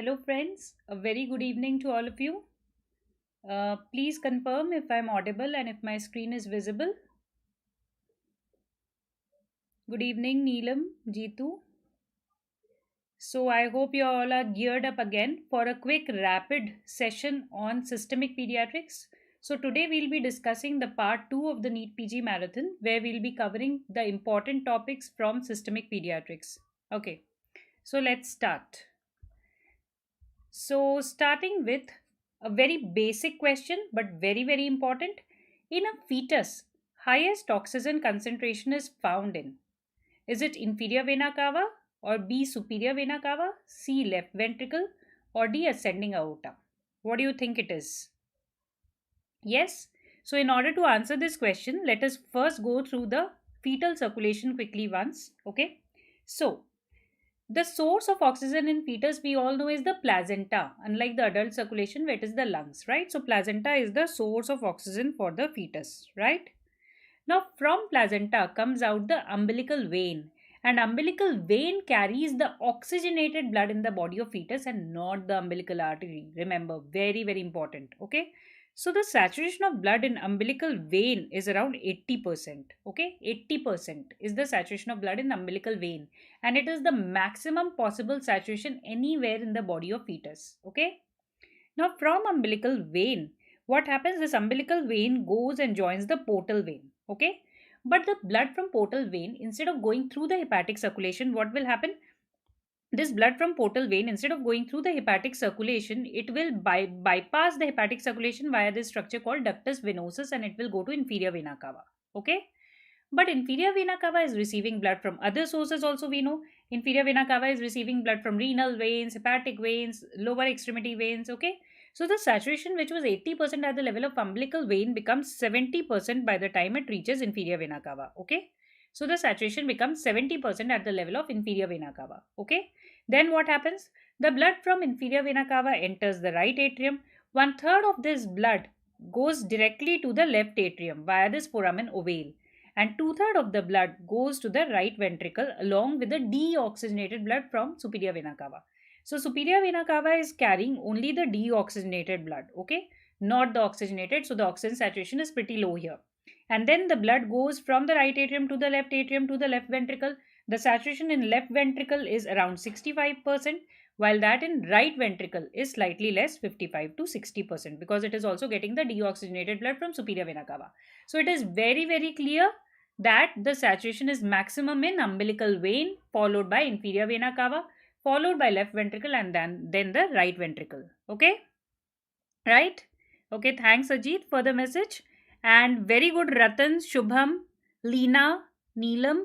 Hello, friends. A very good evening to all of you. Please confirm if I'm audible and if my screen is visible. Good evening, Neelam, Jeetu. So, I hope you all are geared up again for a quick, rapid session on systemic pediatrics. So, today we'll be discussing the part 2 of the NEET PG marathon, where we'll be covering the important topics from systemic pediatrics. Okay, so let's start. So, starting with a very basic question, but very, very important. In a fetus, highest oxygen concentration is found in. Is it inferior vena cava, or B, superior vena cava, C, left ventricle, or D, ascending aorta? What do you think it is? Yes? So, in order to answer this question, let us first go through the fetal circulation quickly once. Okay. So, the source of oxygen in fetus we all know is the placenta, unlike the adult circulation where it is the lungs, right? So placenta is the source of oxygen for the fetus, right? Now from placenta comes out the umbilical vein, and umbilical vein carries the oxygenated blood in the body of fetus and not the umbilical artery. Remember, very very important, okay? So the saturation of blood in umbilical vein is around 80%. Okay, 80% is the saturation of blood in umbilical vein, and it is the maximum possible saturation anywhere in the body of fetus. Okay, now from umbilical vein, what happens? This umbilical vein goes and joins the portal vein. Okay, but the blood from portal vein, instead of going through the hepatic circulation, what will happen? This blood from portal vein, instead of going through the hepatic circulation, it will bypass the hepatic circulation via this structure called ductus venosus, and it will go to inferior vena cava. Okay, but inferior vena cava is receiving blood from other sources also. We know inferior vena cava is receiving blood from renal veins, hepatic veins, lower extremity veins. Okay, so the saturation, which was 80% at the level of umbilical vein, becomes 70% by the time it reaches inferior vena cava. Okay, so the saturation becomes 70% at the level of inferior vena cava. Okay, then what happens? The blood from inferior vena cava enters the right atrium. One third of this blood goes directly to the left atrium via this foramen ovale, and two-thirds of the blood goes to the right ventricle along with the deoxygenated blood from superior vena cava. So superior vena cava is carrying only the deoxygenated blood, okay, not the oxygenated. So the oxygen saturation is pretty low here. And then the blood goes from the right atrium to the left atrium to the left ventricle. The saturation in left ventricle is around 65%, while that in right ventricle is slightly less, 55 to 60%, because it is also getting the deoxygenated blood from superior vena cava. So it is very very clear that the saturation is maximum in umbilical vein, followed by inferior vena cava, followed by left ventricle, and then the right ventricle. Okay, right? Okay, thanks Ajit for the message. And very good, Ratan, Shubham, Leena, Neelam,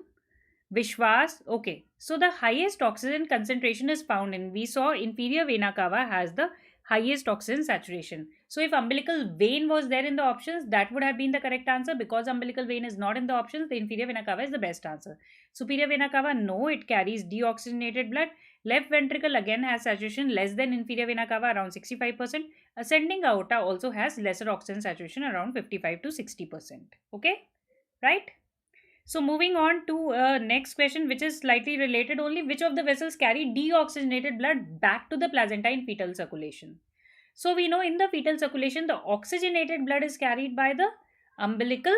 Vishwas. Okay, so the highest oxygen concentration is found in, we saw inferior vena cava has the highest oxygen saturation. So if umbilical vein was there in the options, that would have been the correct answer. Because umbilical vein is not in the options, the inferior vena cava is the best answer. Superior vena cava, no, it carries deoxygenated blood. Left ventricle again has saturation less than inferior vena cava, around 65%. Ascending aorta also has lesser oxygen saturation, around 55 to 60%. Okay, right? So moving on to next question, which is slightly related only. Which of the vessels carry deoxygenated blood back to the placenta in fetal circulation? So we know in the fetal circulation, the oxygenated blood is carried by the umbilical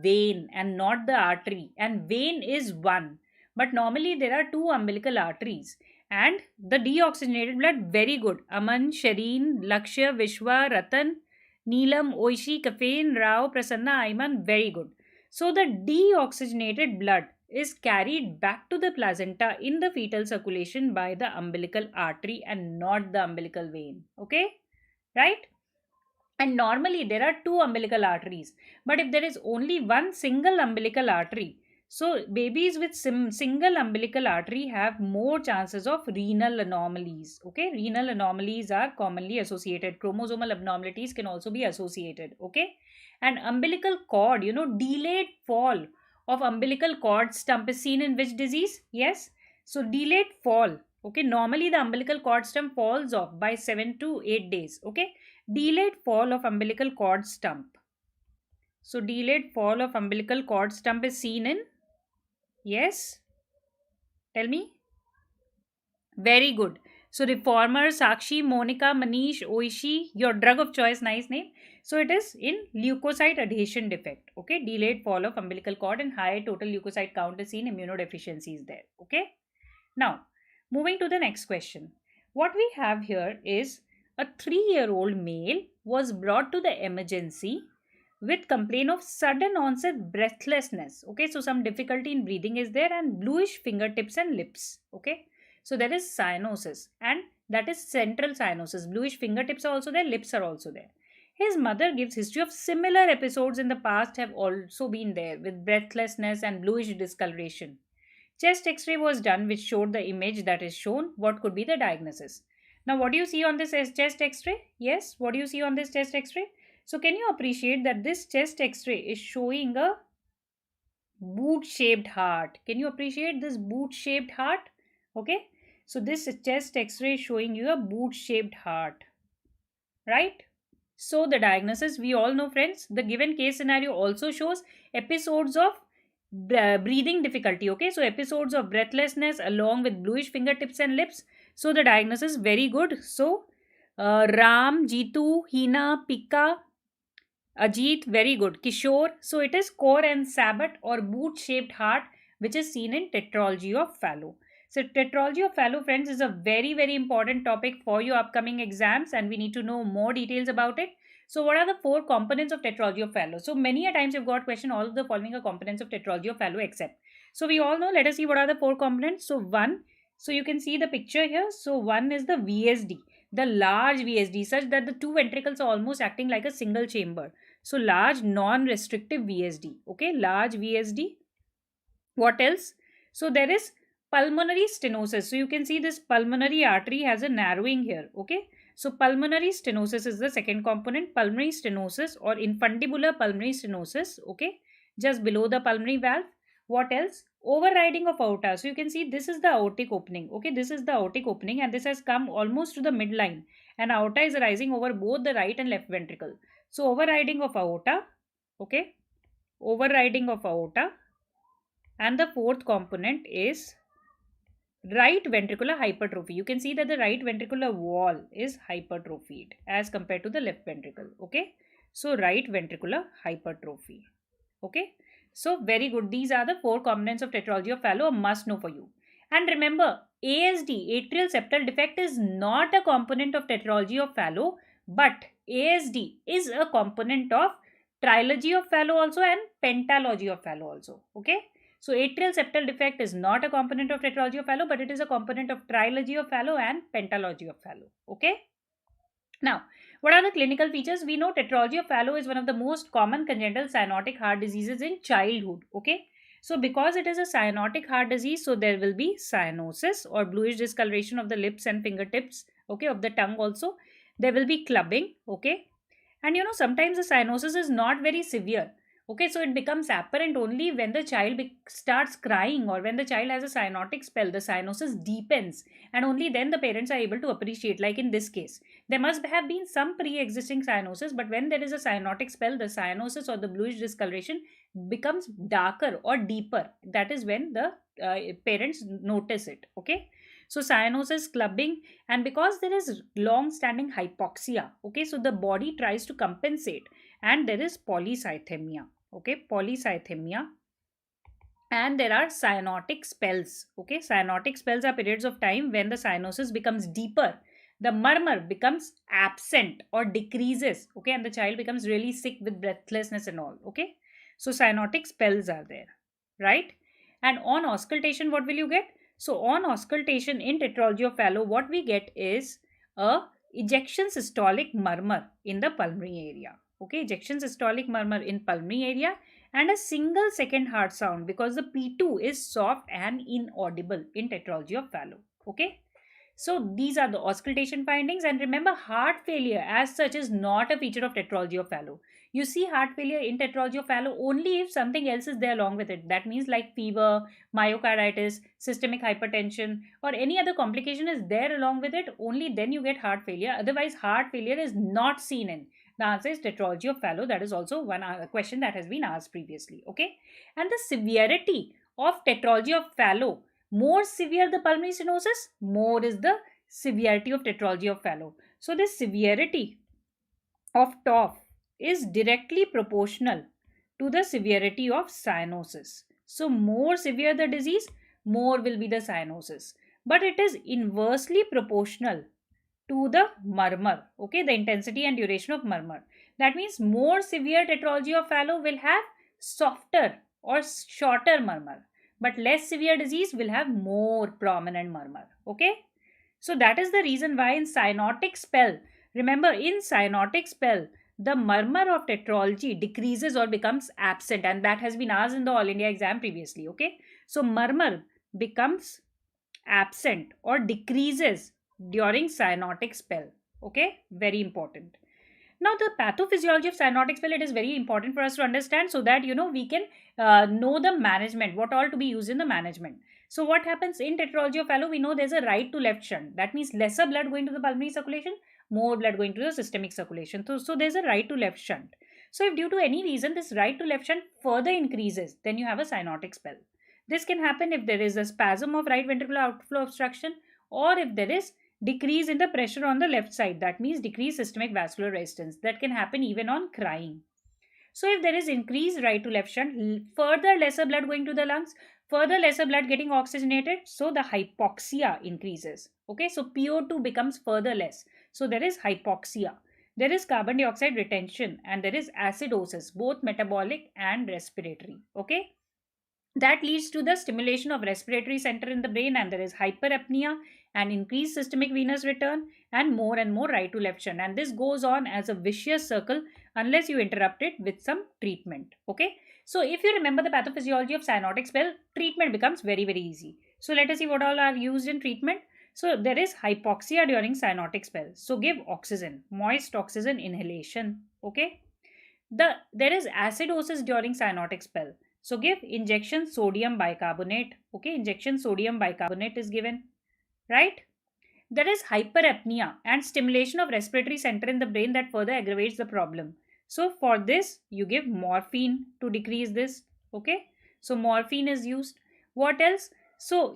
vein and not the artery. And vein is one. But normally there are two umbilical arteries. And the deoxygenated blood, very good. Aman, Shireen, Lakshya, Vishwa, Ratan, Neelam, Oishi, Kafein, Rao, Prasanna, Ayman, very good. So the deoxygenated blood is carried back to the placenta in the fetal circulation by the umbilical artery and not the umbilical vein. Okay, right? And normally there are two umbilical arteries, but if there is only one single umbilical artery, so babies with single umbilical artery have more chances of renal anomalies. Okay, renal anomalies are commonly associated. Chromosomal abnormalities can also be associated. Okay, and umbilical cord, delayed fall of umbilical cord stump is seen in which disease? Yes, so delayed fall. Okay, normally the umbilical cord stump falls off by 7 to 8 days. Okay, delayed fall of umbilical cord stump. So delayed fall of umbilical cord stump is seen in, yes, tell me. Very good. So Reformer, Sakshi, Monica, Manish, Oishi, your drug of choice, nice name. So it is in leukocyte adhesion defect. Okay, delayed fall of umbilical cord and high total leukocyte count is seen. Immunodeficiency is there. Okay. Now, moving to the next question. What we have here is a 3-year-old male was brought to the emergency with complaint of sudden onset breathlessness. Okay, so some difficulty in breathing is there and bluish fingertips and lips. Okay, so there is cyanosis and that is central cyanosis. Bluish fingertips are also there, lips are also there. His mother gives history of similar episodes in the past have also been there with breathlessness and bluish discoloration. Chest x-ray was done which showed the image that is shown. What could be the diagnosis? Now what do you see on this chest x-ray? Yes, what do you see on this chest x-ray? So can you appreciate that this chest x-ray is showing a boot-shaped heart? Can you appreciate this boot-shaped heart? Okay, so this chest x-ray is showing you a boot-shaped heart, right? So the diagnosis, we all know friends, the given case scenario also shows episodes of breathing difficulty. Okay, so episodes of breathlessness along with bluish fingertips and lips. So the diagnosis very good. So Ram, Jitu, Hina, Pika, Ajit, very good. Kishore, so it is core and sabbat or boot shaped heart which is seen in tetralogy of Fallot. So tetralogy of Fallot, friends, is a very very important topic for your upcoming exams and we need to know more details about it. So what are the 4 components of tetralogy of Fallot? So many a times you've got question all of the following are components of tetralogy of Fallot except. So we all know, let us see what are the 4 components. So one, so you can see the picture here. So one is the VSD, the large VSD such that the 2 ventricles are almost acting like a single chamber. So large non-restrictive VSD. Okay, large VSD. What else? So there is pulmonary stenosis. So you can see this pulmonary artery has a narrowing here. Okay, so pulmonary stenosis is the second component. Pulmonary stenosis or infundibular pulmonary stenosis. Okay, just below the pulmonary valve. What else? Overriding of aorta. So you can see this is the aortic opening. Okay, this is the aortic opening and this has come almost to the midline and aorta is rising over both the right and left ventricle. So overriding of aorta. Okay, overriding of aorta. And the fourth component is right ventricular hypertrophy. You can see that the right ventricular wall is hypertrophied as compared to the left ventricle. Okay, so right ventricular hypertrophy. Okay, so very good. These are the 4 components of tetralogy of Fallot, a must know for you. And remember, ASD, atrial septal defect, is not a component of tetralogy of Fallot, but ASD is a component of trilogy of Fallot also and pentalogy of Fallot also. Okay, so atrial septal defect is not a component of tetralogy of Fallot, but it is a component of trilogy of Fallot and pentalogy of Fallot. Okay. Now, what are the clinical features? We know tetralogy of Fallot is one of the most common congenital cyanotic heart diseases in childhood. Okay. So because it is a cyanotic heart disease, so there will be cyanosis or bluish discoloration of the lips and fingertips. Okay, of the tongue also. There will be clubbing. Okay. And you know, sometimes the cyanosis is not very severe. Okay, so it becomes apparent only when the child starts crying or when the child has a cyanotic spell, the cyanosis deepens, and only then the parents are able to appreciate. Like in this case, there must have been some pre-existing cyanosis, but when there is a cyanotic spell, the cyanosis or the bluish discoloration becomes darker or deeper. That is when the parents notice it. Okay, so cyanosis, clubbing, and because there is long-standing hypoxia, okay, so the body tries to compensate, and there is polycythemia. Okay, polycythemia, and there are cyanotic spells. Okay, cyanotic spells are periods of time when the cyanosis becomes deeper, the murmur becomes absent or decreases. Okay, and the child becomes really sick with breathlessness and all. Okay, so cyanotic spells are there, right? And on auscultation, what will you get? So on auscultation in tetralogy of Fallot, what we get is a ejection systolic murmur in the pulmonary area. Okay, ejection systolic murmur in pulmonary area and a single second heart sound because the P2 is soft and inaudible in tetralogy of Fallot. Okay, so these are the auscultation findings, and remember, heart failure as such is not a feature of tetralogy of Fallot. You see heart failure in tetralogy of Fallot only if something else is there along with it. That means like fever, myocarditis, systemic hypertension, or any other complication is there along with it. Only then you get heart failure. Otherwise, heart failure is not seen in. The answer is tetralogy of Fallot. That is also one question that has been asked previously. Okay, and the severity of tetralogy of Fallot, more severe the pulmonary stenosis, more is the severity of tetralogy of Fallot. So this severity of TOF is directly proportional to the severity of cyanosis. So more severe the disease, more will be the cyanosis. But it is inversely proportional to the murmur, okay, the intensity and duration of murmur. That means more severe tetralogy of Fallot will have softer or shorter murmur, but less severe disease will have more prominent murmur, okay. So that is the reason why in cyanotic spell, remember in cyanotic spell, the murmur of tetralogy decreases or becomes absent, and that has been asked in the All India exam previously, okay. So murmur becomes absent or decreases during cyanotic spell, okay, very important. Now the pathophysiology of cyanotic spell, it is very important for us to understand, so that we can know the management, what all to be used in the management. So what happens in tetralogy of Fallot, we know there's a right to left shunt. That means lesser blood going to the pulmonary circulation, more blood going to the systemic circulation. So there's a right to left shunt. So if due to any reason this right to left shunt further increases, then you have a cyanotic spell. This can happen if there is a spasm of right ventricular outflow obstruction, or if there is decrease in the pressure on the left side. That means decreased systemic vascular resistance. That can happen even on crying. So if there is increased right to left shunt, further lesser blood going to the lungs, further lesser blood getting oxygenated, so the hypoxia increases. Okay, so PO2 becomes further less. So there is hypoxia. There is carbon dioxide retention, and there is acidosis, both metabolic and respiratory. Okay. That leads to the stimulation of respiratory center in the brain, and there is hyperapnea and increased systemic venous return and more right to left shunt. And this goes on as a vicious circle unless you interrupt it with some treatment. Okay. So if you remember the pathophysiology of cyanotic spell, treatment becomes very easy. So let us see what all are used in treatment. So there is hypoxia during cyanotic spell. So give oxygen, moist oxygen inhalation. Okay. There is acidosis during cyanotic spell. So give injection sodium bicarbonate. Okay, injection sodium bicarbonate is given, right? There is hyperapnea and stimulation of respiratory center in the brain that further aggravates the problem. So for this, you give morphine to decrease this. Okay, so morphine is used. What else? So,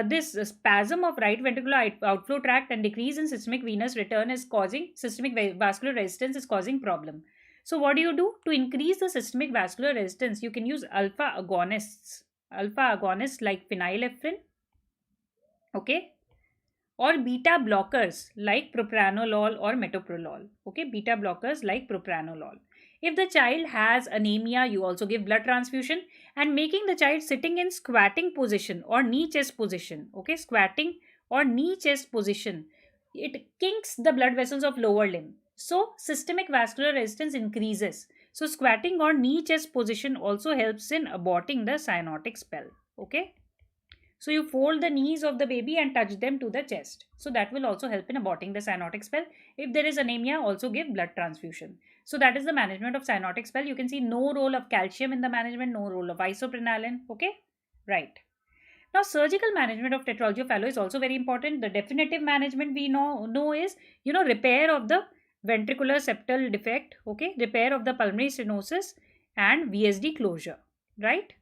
this spasm of right ventricular outflow tract and decrease in systemic venous return is causing systemic vascular resistance, is causing problem. So what do you do? To increase the systemic vascular resistance, you can use alpha agonists like phenylephrine, okay, or beta blockers like propranolol or metoprolol, okay, beta blockers like propranolol. If the child has anemia, you also give blood transfusion, and making the child sitting in squatting position or knee chest position, okay, squatting or knee chest position, it kinks the blood vessels of lower limb. So systemic vascular resistance increases. So squatting or knee chest position also helps in aborting the cyanotic spell. Okay. So you fold the knees of the baby and touch them to the chest. So that will also help in aborting the cyanotic spell. If there is anemia, also give blood transfusion. So that is the management of cyanotic spell. You can see no role of calcium in the management, no role of isoprenaline. Okay. Right. Now, surgical management of tetralogy of Fallot is also very important. The definitive management we know is, repair of the ventricular septal defect, okay, repair of the pulmonary stenosis and VSD closure, right?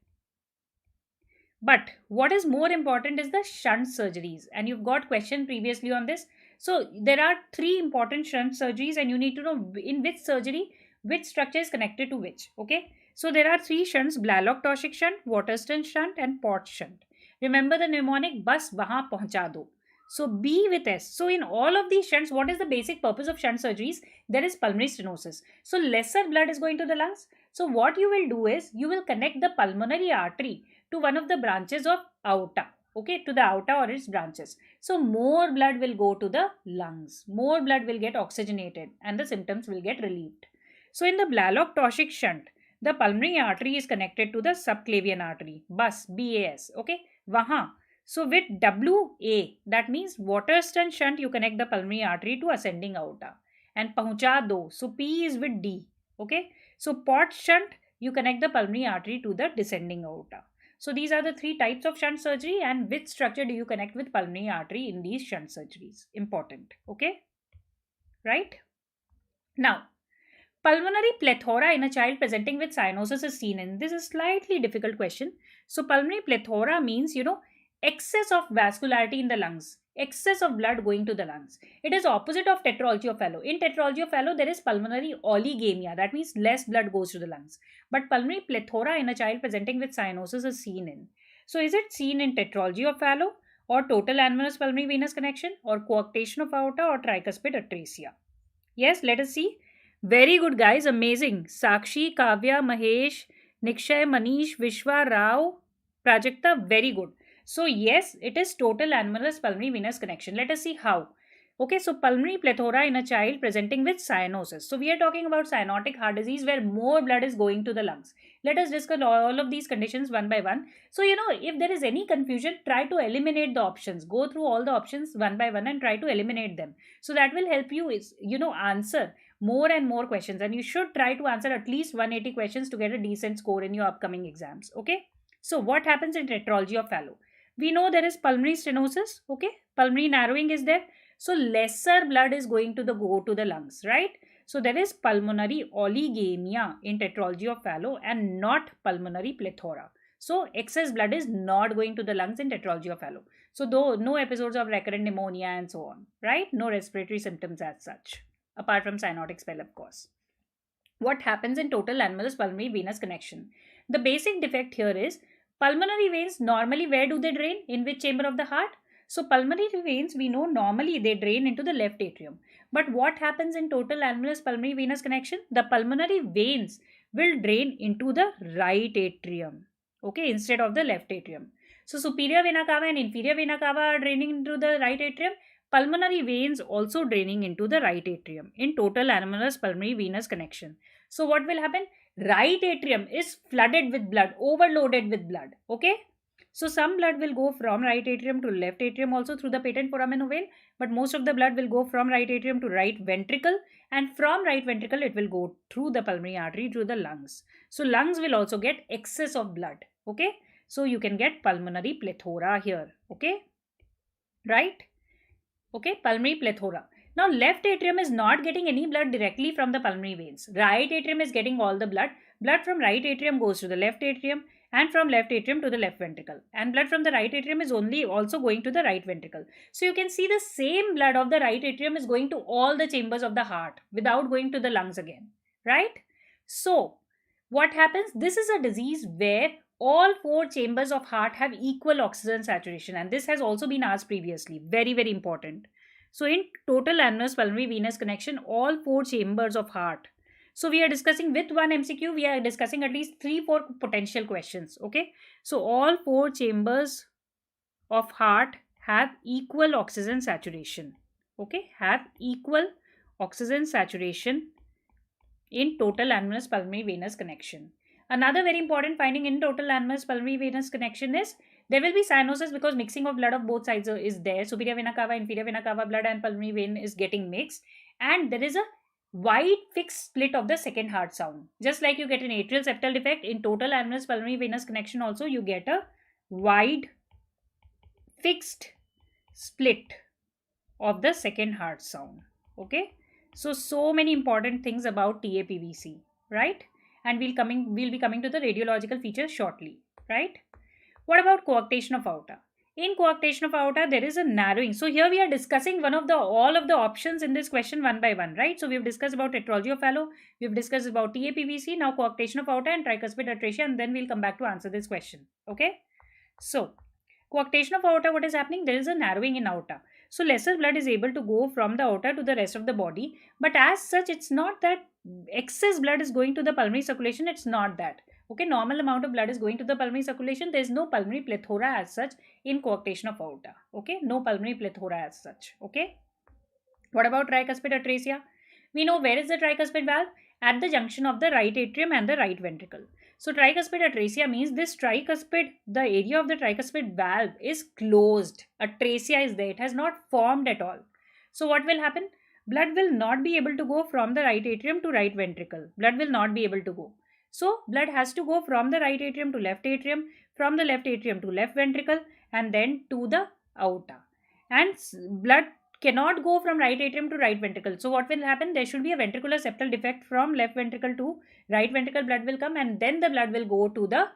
But what is more important is the shunt surgeries, and you've got question previously on this. So there are three important shunt surgeries, and you need to know in which surgery which structure is connected to which. Okay, so there are three shunts: Blalock-Taussig shunt, Waterston shunt, and Pott shunt. Remember the mnemonic, bas wahan pahuncha do. So B with S. So in all of these shunts, what is the basic purpose of shunt surgeries? There is pulmonary stenosis. So lesser blood is going to the lungs. So what you will do is you will connect the pulmonary artery to one of the branches of aorta. Okay, to the aorta or its branches. So more blood will go to the lungs. More blood will get oxygenated and the symptoms will get relieved. So in the Blalock-Taussig shunt, the pulmonary artery is connected to the subclavian artery. BAS. Okay, wahan. So with WA, that means Waterston shunt, you connect the pulmonary artery to ascending aorta. And pahuncha do. So P is with D. Okay. So Pott shunt, you connect the pulmonary artery to the descending aorta. So these are the three types of shunt surgery, and which structure do you connect with pulmonary artery in these shunt surgeries? Important. Okay. Right. Now, pulmonary plethora in a child presenting with cyanosis is seen in. This is a slightly difficult question. So pulmonary plethora means, excess of vascularity in the lungs. excess of blood going to the lungs. It is opposite of tetralogy of Fallot. In tetralogy of Fallot, there is pulmonary oligemia. That means less blood goes to the lungs. But pulmonary plethora in a child presenting with cyanosis is seen in. So is it seen in tetralogy of Fallot, or total annulus pulmonary venous connection, or coarctation of aorta, or tricuspid atresia? Yes, let us see. Very good, guys. Amazing. Sakshi, Kavya, Mahesh, Nikshay, Manish, Vishwa, Rao, Prajakta. Very good. So, yes, it is total annulus pulmonary venous connection. Let us see how. Okay, so pulmonary plethora in a child presenting with cyanosis. So, we are talking about cyanotic heart disease where more blood is going to the lungs. Let us discuss all of these conditions one by one. So, if there is any confusion, try to eliminate the options. Go through all the options one by one and try to eliminate them. So, that will help you, answer more and more questions. And you should try to answer at least 180 questions to get a decent score in your upcoming exams. Okay. So, what happens in tetralogy of Fallot? We know there is pulmonary stenosis. Okay. Pulmonary narrowing is there. So lesser blood is going to go to the lungs, right? So there is pulmonary oligemia in tetralogy of Fallot and not pulmonary plethora. So excess blood is not going to the lungs in tetralogy of Fallot. So though no episodes of recurrent pneumonia and so on, right? No respiratory symptoms as such, apart from cyanotic spell, of course. What happens in total annulus pulmonary venous connection? The basic defect here is pulmonary veins normally where do they drain? In which chamber of the heart? So pulmonary veins, we know normally they drain into the left atrium. But what happens in total annulus pulmonary venous connection? The pulmonary veins will drain into the right atrium, okay, instead of the left atrium. So superior vena cava and inferior vena cava are draining into the right atrium. Pulmonary veins also draining into the right atrium in total annulus pulmonary venous connection. So what will happen? Right atrium is flooded with blood, overloaded with blood, okay. So some blood will go from right atrium to left atrium also through the patent foramen vein, but most of the blood will go from right atrium to right ventricle, and from right ventricle it will go through the pulmonary artery to the lungs. So lungs will also get excess of blood, okay. So you can get pulmonary plethora here, okay, right? Okay, pulmonary plethora. Now left atrium is not getting any blood directly from the pulmonary veins. Right atrium is getting all the blood. Blood from right atrium goes to the left atrium, and from left atrium to the left ventricle, and blood from the right atrium is only also going to the right ventricle. So you can see the same blood of the right atrium is going to all the chambers of the heart without going to the lungs again, right? So what happens? This is a disease where all four chambers of heart have equal oxygen saturation, and this has also been asked previously. Very, very important. So in total annulus pulmonary venous connection, all four chambers of heart. So we are discussing with one MCQ, we are discussing at least 3-4 potential questions, okay. So all four chambers of heart have equal oxygen saturation, okay, have equal oxygen saturation in total annulus pulmonary venous connection. Another very important finding in total annulus pulmonary venous connection is there will be cyanosis because mixing of blood of both sides is there. Superior vena cava, inferior vena cava blood and pulmonary vein is getting mixed, and there is a wide fixed split of the second heart sound. Just like you get an atrial septal defect, in total annulus pulmonary venous connection also you get a wide fixed split of the second heart sound, okay. So many important things about TAPVC, right? And we'll be coming to the radiological features shortly, right? What about coarctation of aorta? In coarctation of aorta, there is a narrowing. So here we are discussing all of the options in this question one by one, right? So we've discussed about tetralogy of Fallot, we've discussed about TAPVC, now coarctation of aorta and tricuspid atresia, and then we'll come back to answer this question, okay? So coarctation of aorta, what is happening? There is a narrowing in aorta. So lesser blood is able to go from the aorta to the rest of the body, but as such, it's not that excess blood is going to the pulmonary circulation. It's not that. Okay, normal amount of blood is going to the pulmonary circulation. There is no pulmonary plethora as such in coarctation of aorta. Okay, no pulmonary plethora as such. Okay. What about tricuspid atresia? We know where is the tricuspid valve? At the junction of the right atrium and the right ventricle. So tricuspid atresia means this tricuspid, the area of the tricuspid valve is closed. Atresia is there. It has not formed at all. So what will happen? Blood will not be able to go from the right atrium to right ventricle. Blood will not be able to go. So blood has to go from the right atrium to left atrium, from the left atrium to left ventricle, and then to the aorta. And blood cannot go from right atrium to right ventricle. So what will happen? There should be a ventricular septal defect from left ventricle to right ventricle. Blood will come and then the blood will go to the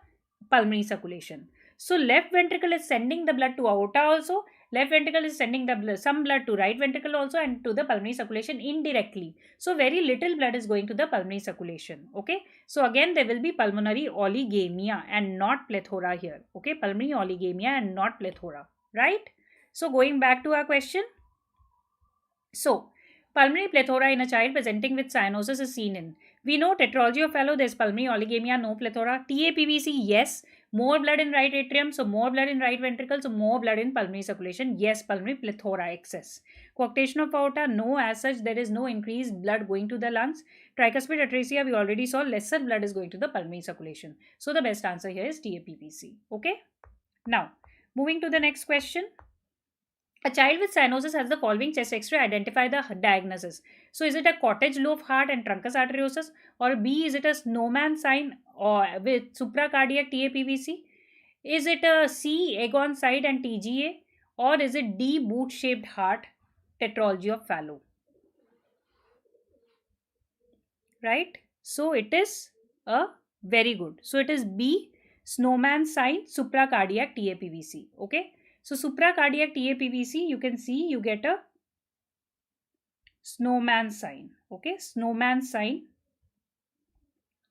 pulmonary circulation. So left ventricle is sending the blood to aorta also, Left ventricle is sending the blood, some blood to right ventricle also and to the pulmonary circulation indirectly. So very little blood is going to the pulmonary circulation. Okay. So again, there will be pulmonary oligemia and not plethora here. Okay. Pulmonary oligemia and not plethora. Right. So going back to our question. So, pulmonary plethora in a child presenting with cyanosis is seen in. We know tetralogy of Fallot, there's pulmonary oligemia, no plethora. TAPVC, yes. More blood in right atrium, so more blood in right ventricle, so more blood in pulmonary circulation. Yes, pulmonary plethora, excess. Coarctation of aorta, no, as such, there is no increased blood going to the lungs. Tricuspid atresia, we already saw, lesser blood is going to the pulmonary circulation. So, the best answer here is TAPVC. Okay. Now, moving to the next question. A child with cyanosis has the following chest X-ray. Identify the diagnosis. So, is it a cottage loaf heart and truncus arteriosus, or B, is it a snowman sign or with supracardiac TAPVC? Is it a C, egg on side and TGA, or is it D, boot-shaped heart, tetralogy of Fallot? Right? So, it is a very good. So, it is B, snowman sign, supracardiac TAPVC. Okay. So, supracardiac TAPVC, you can see you get a snowman sign. Okay, snowman sign,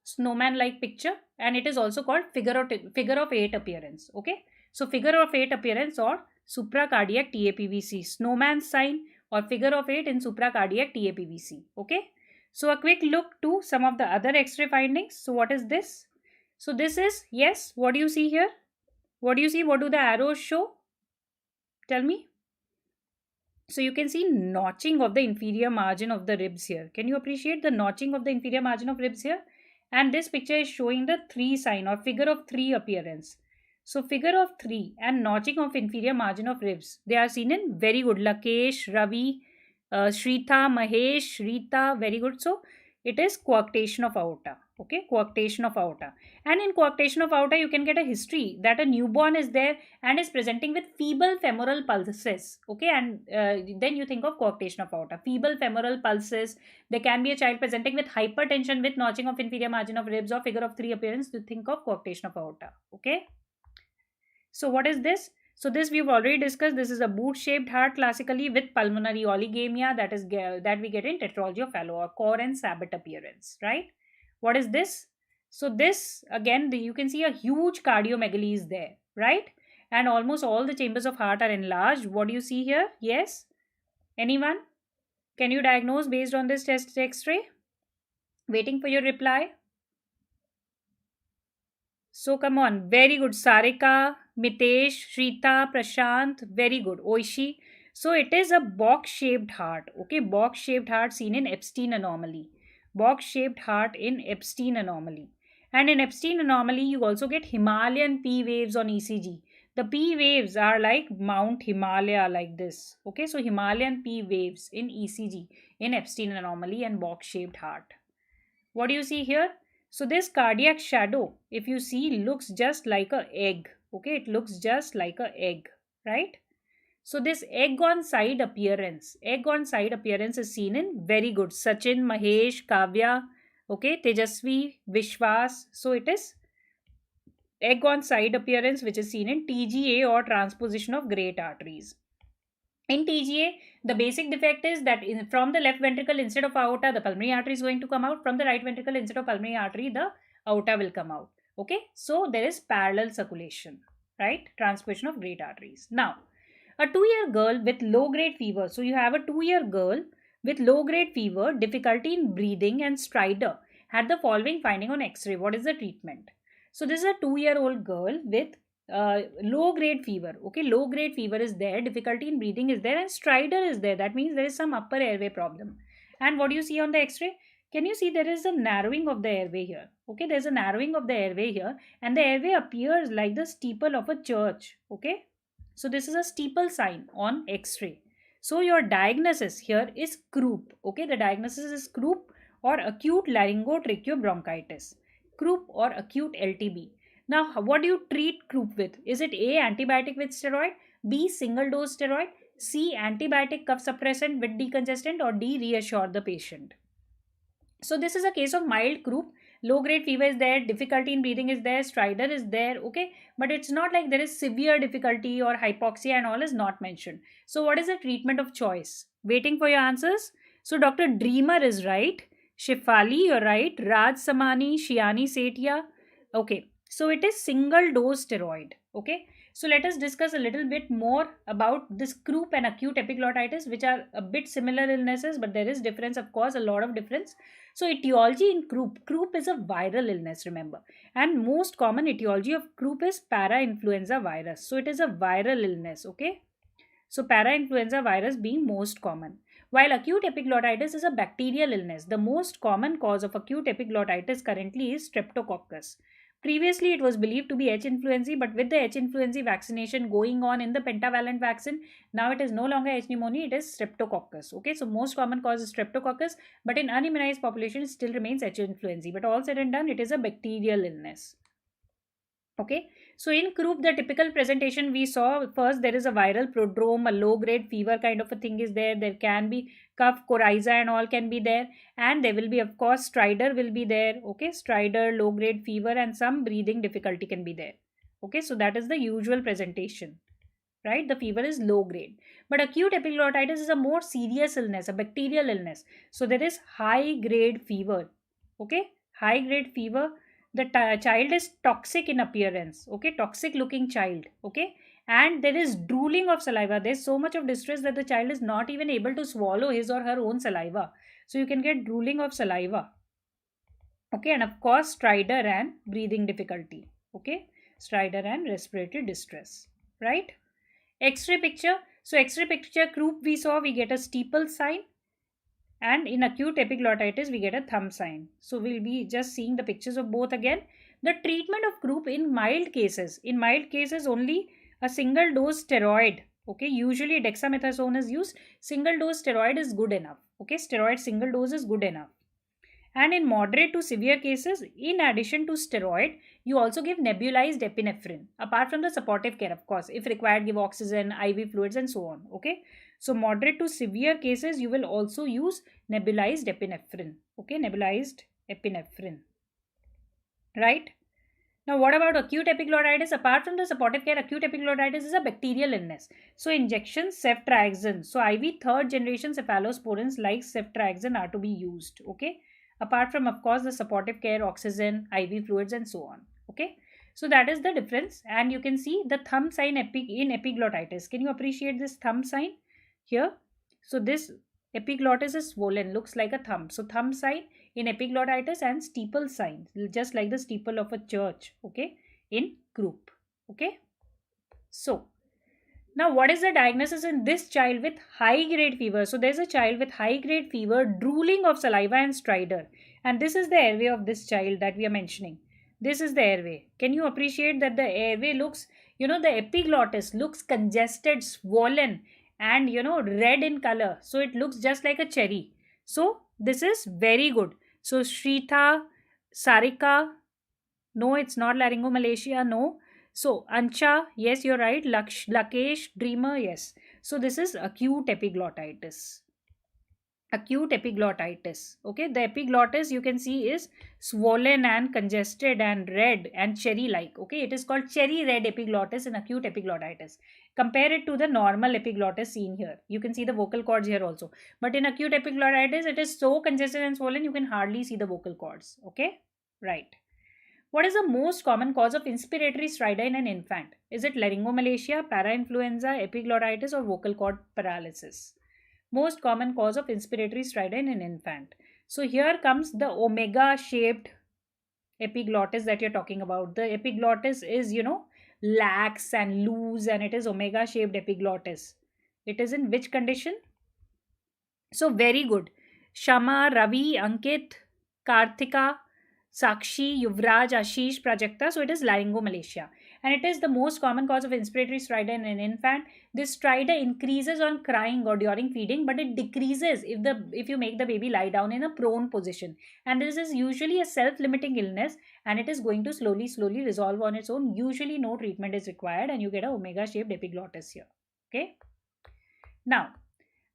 snowman like picture, and it is also called figure of 8 appearance. Okay, so figure of 8 appearance or supracardiac TAPVC, snowman sign or figure of 8 in supracardiac TAPVC. Okay, so a quick look to some of the other X-ray findings. So, what is this? So, this is, yes, what do you see here? What do you see? What do the arrows show? Tell me. So you can see notching of the inferior margin of the ribs here. Can you appreciate the notching of the inferior margin of ribs here? And this picture is showing the 3 sign or figure of 3 appearance. So figure of 3 and notching of inferior margin of ribs. They are seen in very good. Lakesh, Ravi, Shrita, Mahesh, Shrita, very good. So it is coarctation of aorta. Okay, coarctation of aorta. And in coarctation of aorta, you can get a history that a newborn is there and is presenting with feeble femoral pulses. Okay, and then you think of coarctation of aorta. Feeble femoral pulses. There can be a child presenting with hypertension with notching of inferior margin of ribs or figure of 3 appearance to think of coarctation of aorta. Okay. So what is this? So this we've already discussed. This is a boot-shaped heart classically with pulmonary oligemia that we get in tetralogy of Fallot or core and sabbat appearance, right? What is this? So this again, you can see a huge cardiomegaly is there, right? And almost all the chambers of heart are enlarged. What do you see here? Yes? Anyone? Can you diagnose based on this chest X-ray? Waiting for your reply. So come on, very good. Sarika, Mitesh, Shrita, Prashant, very good. Oishi. So it is a box-shaped heart. Okay, box-shaped heart seen in Epstein anomaly. Box-shaped heart in Epstein anomaly. And in Epstein anomaly, you also get Himalayan P waves on ECG. The P waves are like Mount Himalaya like this. Okay, so Himalayan P waves in ECG in Epstein anomaly and box-shaped heart. What do you see here? So this cardiac shadow, if you see, looks just like a egg. Okay, it looks just like a egg, right? So this egg on side appearance is seen in very good Sachin, Mahesh, Kavya, okay, Tejasvi, Vishwas. So it is egg on side appearance which is seen in TGA or transposition of great arteries. In TGA, the basic defect is that from the left ventricle instead of aorta, the pulmonary artery is going to come out. From the right ventricle instead of pulmonary artery, the aorta will come out. Okay, so there is parallel circulation, right? Transposition of great arteries. Now, a 2-year girl with low-grade fever. So you have a 2-year girl with low-grade fever, difficulty in breathing and stridor had the following finding on X-ray. What is the treatment? So this is a 2-year-old girl with low grade fever. Okay, low grade fever is there, difficulty in breathing is there, and stridor is there. That means there is some upper airway problem. And what do you see on the X-ray? Can you see there is a narrowing of the airway here? Okay, there's a narrowing of the airway here, and the airway appears like the steeple of a church. Okay, so this is a steeple sign on X-ray. So your diagnosis here is croup. Okay, the diagnosis is croup or acute laryngotracheobronchitis, croup or acute LTB. Now, what do you treat croup with? Is it A, antibiotic with steroid, B, single dose steroid, C, antibiotic cough suppressant with decongestant, or D, reassure the patient? So this is a case of mild croup. low grade fever is there, difficulty in breathing is there, stridor is there, okay, but it's not like there is severe difficulty or hypoxia and all is not mentioned. So what is the treatment of choice? Waiting for your answers. So Dr. Dreamer is right, Shifali, you're right, Raj Samani, Shiani Setia. Okay, so it is single dose steroid. Okay, so let us discuss a little bit more about this croup and acute epiglottitis, which are a bit similar illnesses, but there is difference, of course, a lot of difference. So etiology in croup is a viral illness, remember, and most common etiology of croup is parainfluenza virus. So it is a viral illness. Okay, so parainfluenza virus being most common. While acute epiglottitis is a bacterial illness, the most common cause of acute epiglottitis currently is streptococcus. Previously, it was believed to be H. influenzae, but with the H. influenzae vaccination going on in the pentavalent vaccine, now it is no longer H. pneumoniae, it is streptococcus. Okay, so most common cause is streptococcus, but in unimmunized population, it still remains H. influenzae. But all said and done, it is a bacterial illness. Okay, so in croup, the typical presentation we saw, first there is a viral prodrome, a low grade fever kind of a thing is there. There can be cough, coryza and all can be there, and there will be, of course, stridor will be there. Okay, stridor, low grade fever, and some breathing difficulty can be there. Okay, so that is the usual presentation, right? The fever is low grade, but acute epiglottitis is a more serious illness, a bacterial illness. So there is high grade fever. Okay, high grade fever, the child is toxic in appearance. Okay, toxic looking child. Okay, and there is drooling of saliva. There's so much of distress that the child is not even able to swallow his or her own saliva, so you can get drooling of saliva. Okay, and of course stridor and breathing difficulty. Okay, stridor and respiratory distress, right? X-ray picture. So X-ray picture croup we saw, we get a steeple sign, and in acute epiglottitis we get a thumb sign. So we'll be just seeing the pictures of both again. The treatment of croup in mild cases only a single dose steroid. Okay, usually dexamethasone is used. Single dose steroid is good enough. Okay, steroid single dose is good enough. And in moderate to severe cases, in addition to steroid, you also give nebulized epinephrine. Apart from the supportive care, of course, if required, give oxygen, IV fluids, and so on. Okay. So moderate to severe cases, you will also use nebulized epinephrine. Okay, nebulized epinephrine. Right. Now, what about acute epiglottitis? Apart from the supportive care, acute epiglottitis is a bacterial illness. So, injections, ceftriaxone. So, IV third generation cephalosporins like ceftriaxone are to be used. Okay. Apart from, of course, the supportive care, oxygen, IV fluids, and so on. Okay. So, that is the difference. And you can see the thumb sign in epiglottitis. Can you appreciate this thumb sign here? So, this epiglottis is swollen, looks like a thumb. So, thumb sign in epiglottitis and steeple sign, just like the steeple of a church. Okay, in croup. Okay, so now what is the diagnosis in this child with high grade fever? So there's a child with high grade fever, drooling of saliva and stridor, and this is the airway of this child that we are mentioning. This is the airway. Can you appreciate that the airway looks, the epiglottis looks congested, swollen, and red in color, so it looks just like a cherry. So this is very good. So Shrita, Sarika, no, it's not laryngomalacia, no. So Ancha, yes, you're right. Lakesh, Dreamer, yes. So this is acute epiglottitis. Acute epiglottitis. Okay, the epiglottis you can see is swollen and congested and red and cherry like. Okay, it is called cherry red epiglottis in acute epiglottitis. Compare it to the normal epiglottis seen here. You can see the vocal cords here also. But in acute epiglottitis, it is so congested and swollen you can hardly see the vocal cords. Okay, right. What is the most common cause of inspiratory stridor in an infant? Is it laryngomalacia, parainfluenza, epiglottitis, or vocal cord paralysis? Most common cause of inspiratory stridor in an infant. So here comes the omega shaped epiglottis that you're talking about. The epiglottis is, lax and loose, and it is omega shaped epiglottis. It is in which condition? So very good. Shama, Ravi, Ankit, Karthika, Sakshi, Yuvraj, Ashish, Prajakta. So it is laryngomalacia. And it is the most common cause of inspiratory stridor in an infant. This stridor increases on crying or during feeding, but it decreases if you make the baby lie down in a prone position. And this is usually a self-limiting illness, and it is going to slowly resolve on its own. Usually no treatment is required, and you get a omega-shaped epiglottis here. Okay. Now,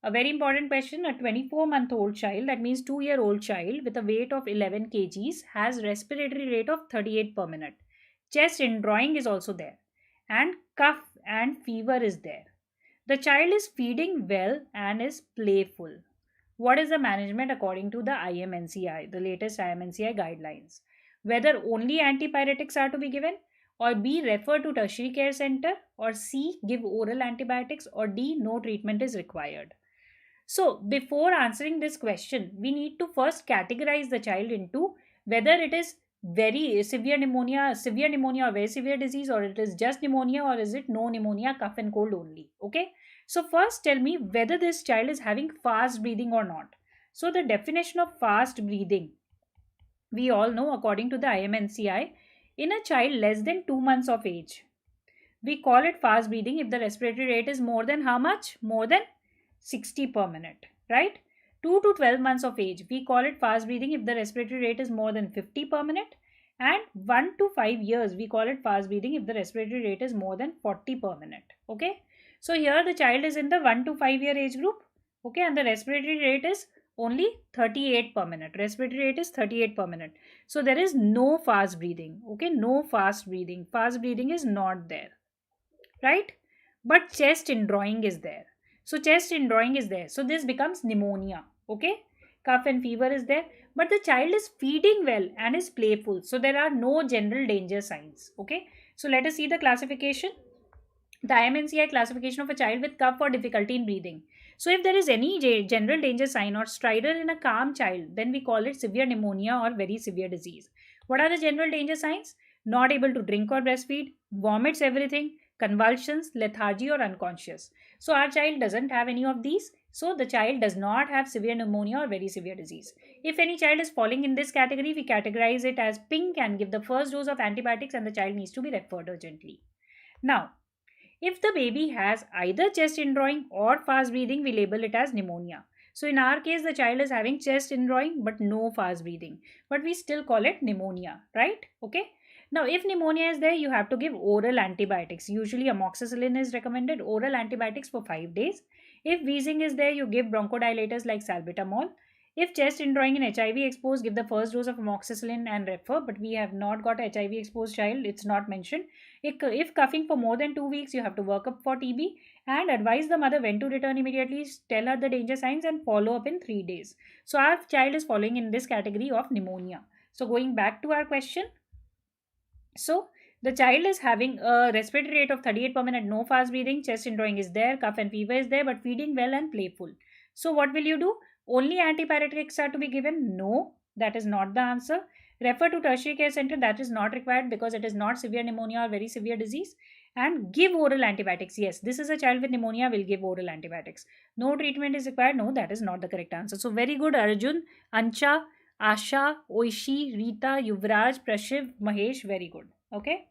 A very important question. A 24-month-old child, that means 2-year-old child with a weight of 11 kgs, has respiratory rate of 38 per minute. Chest indrawing is also there. And cough and fever is there. The child is feeding well and is playful. What is the management according to the IMNCI, the latest IMNCI guidelines? Whether only antipyretics are to be given, or B, refer to tertiary care center, or C, give oral antibiotics, or D, no treatment is required. So, before answering this question, we need to first categorize the child into whether it is very severe pneumonia or very severe disease, or it is just pneumonia, or is it no pneumonia, cough and cold only. Okay. So, first tell me whether this child is having fast breathing or not. So, the definition of fast breathing, we all know according to the IMNCI, in a child less than 2 months of age, we call it fast breathing if the respiratory rate is more than how much? More than 60 per minute, right? 2 to 12 months of age, we call it fast breathing if the respiratory rate is more than 50 per minute. And 1 to 5 years, we call it fast breathing if the respiratory rate is more than 40 per minute. Okay. So here the child is in the 1 to 5 year age group. Okay. And the respiratory rate is only 38 per minute. Respiratory rate is 38 per minute. So there is no fast breathing. Okay. No fast breathing. Fast breathing is not there. Right? But chest indrawing is there. So chest indrawing is there. So this becomes pneumonia. Okay? Cough and fever is there. But the child is feeding well and is playful. So there are no general danger signs. Okay? So let us see the classification. The IMNCI classification of a child with cough or difficulty in breathing. So if there is any general danger sign or stridor in a calm child, then we call it severe pneumonia or very severe disease. What are the general danger signs? Not able to drink or breastfeed, vomits everything, convulsions, lethargy, or unconscious. So our child doesn't have any of these. So the child does not have severe pneumonia or very severe disease. If any child is falling in this category, we categorize it as pink and give the first dose of antibiotics, and the child needs to be referred urgently. Now, if the baby has either chest indrawing or fast breathing, we label it as pneumonia. So in our case, the child is having chest indrawing but no fast breathing. But we still call it pneumonia, right? Okay. Now, if pneumonia is there, you have to give oral antibiotics. Usually amoxicillin is recommended, oral antibiotics for 5 days. If wheezing is there, you give bronchodilators like salbutamol. If chest indrawing in HIV exposed, give the first dose of amoxicillin and refer. But we have not got a HIV exposed child. It's not mentioned. If coughing for more than 2 weeks, you have to work up for TB and advise the mother when to return immediately. Tell her the danger signs and follow up in 3 days. So our child is falling in this category of pneumonia. So going back to our question. So the child is having a respiratory rate of 38 per minute, no fast breathing, chest indrawing is there, cough and fever is there, but feeding well and playful. So what will you do? Only antipyretics are to be given? No, that is not the answer. Refer to tertiary care center, that is not required because it is not severe pneumonia or very severe disease. And give oral antibiotics. Yes, this is a child with pneumonia, will give oral antibiotics. No treatment is required. No, that is not the correct answer. So very good, Arjun, Ancha, Asha, Oishi, Rita, Yuvraj, Prashiv, Mahesh, very good. Okay.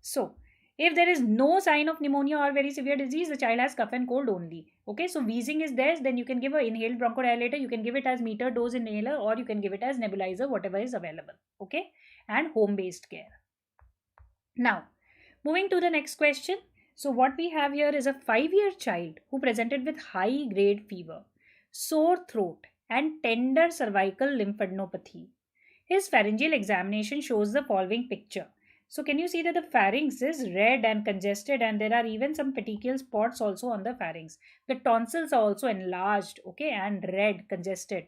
So, if there is no sign of pneumonia or very severe disease, the child has cough and cold only. Okay. So, wheezing is there, then you can give an inhaled bronchodilator. You can give it as meter dose inhaler or you can give it as nebulizer, whatever is available. Okay. And home-based care. Now, moving to the next question. So, what we have here is a 5-year child who presented with high-grade fever, sore throat, and tender cervical lymphadenopathy. His pharyngeal examination shows the following picture. So can you see that the pharynx is red and congested, and there are even some petechial spots also on the pharynx. The tonsils are also enlarged, okay, and red, congested.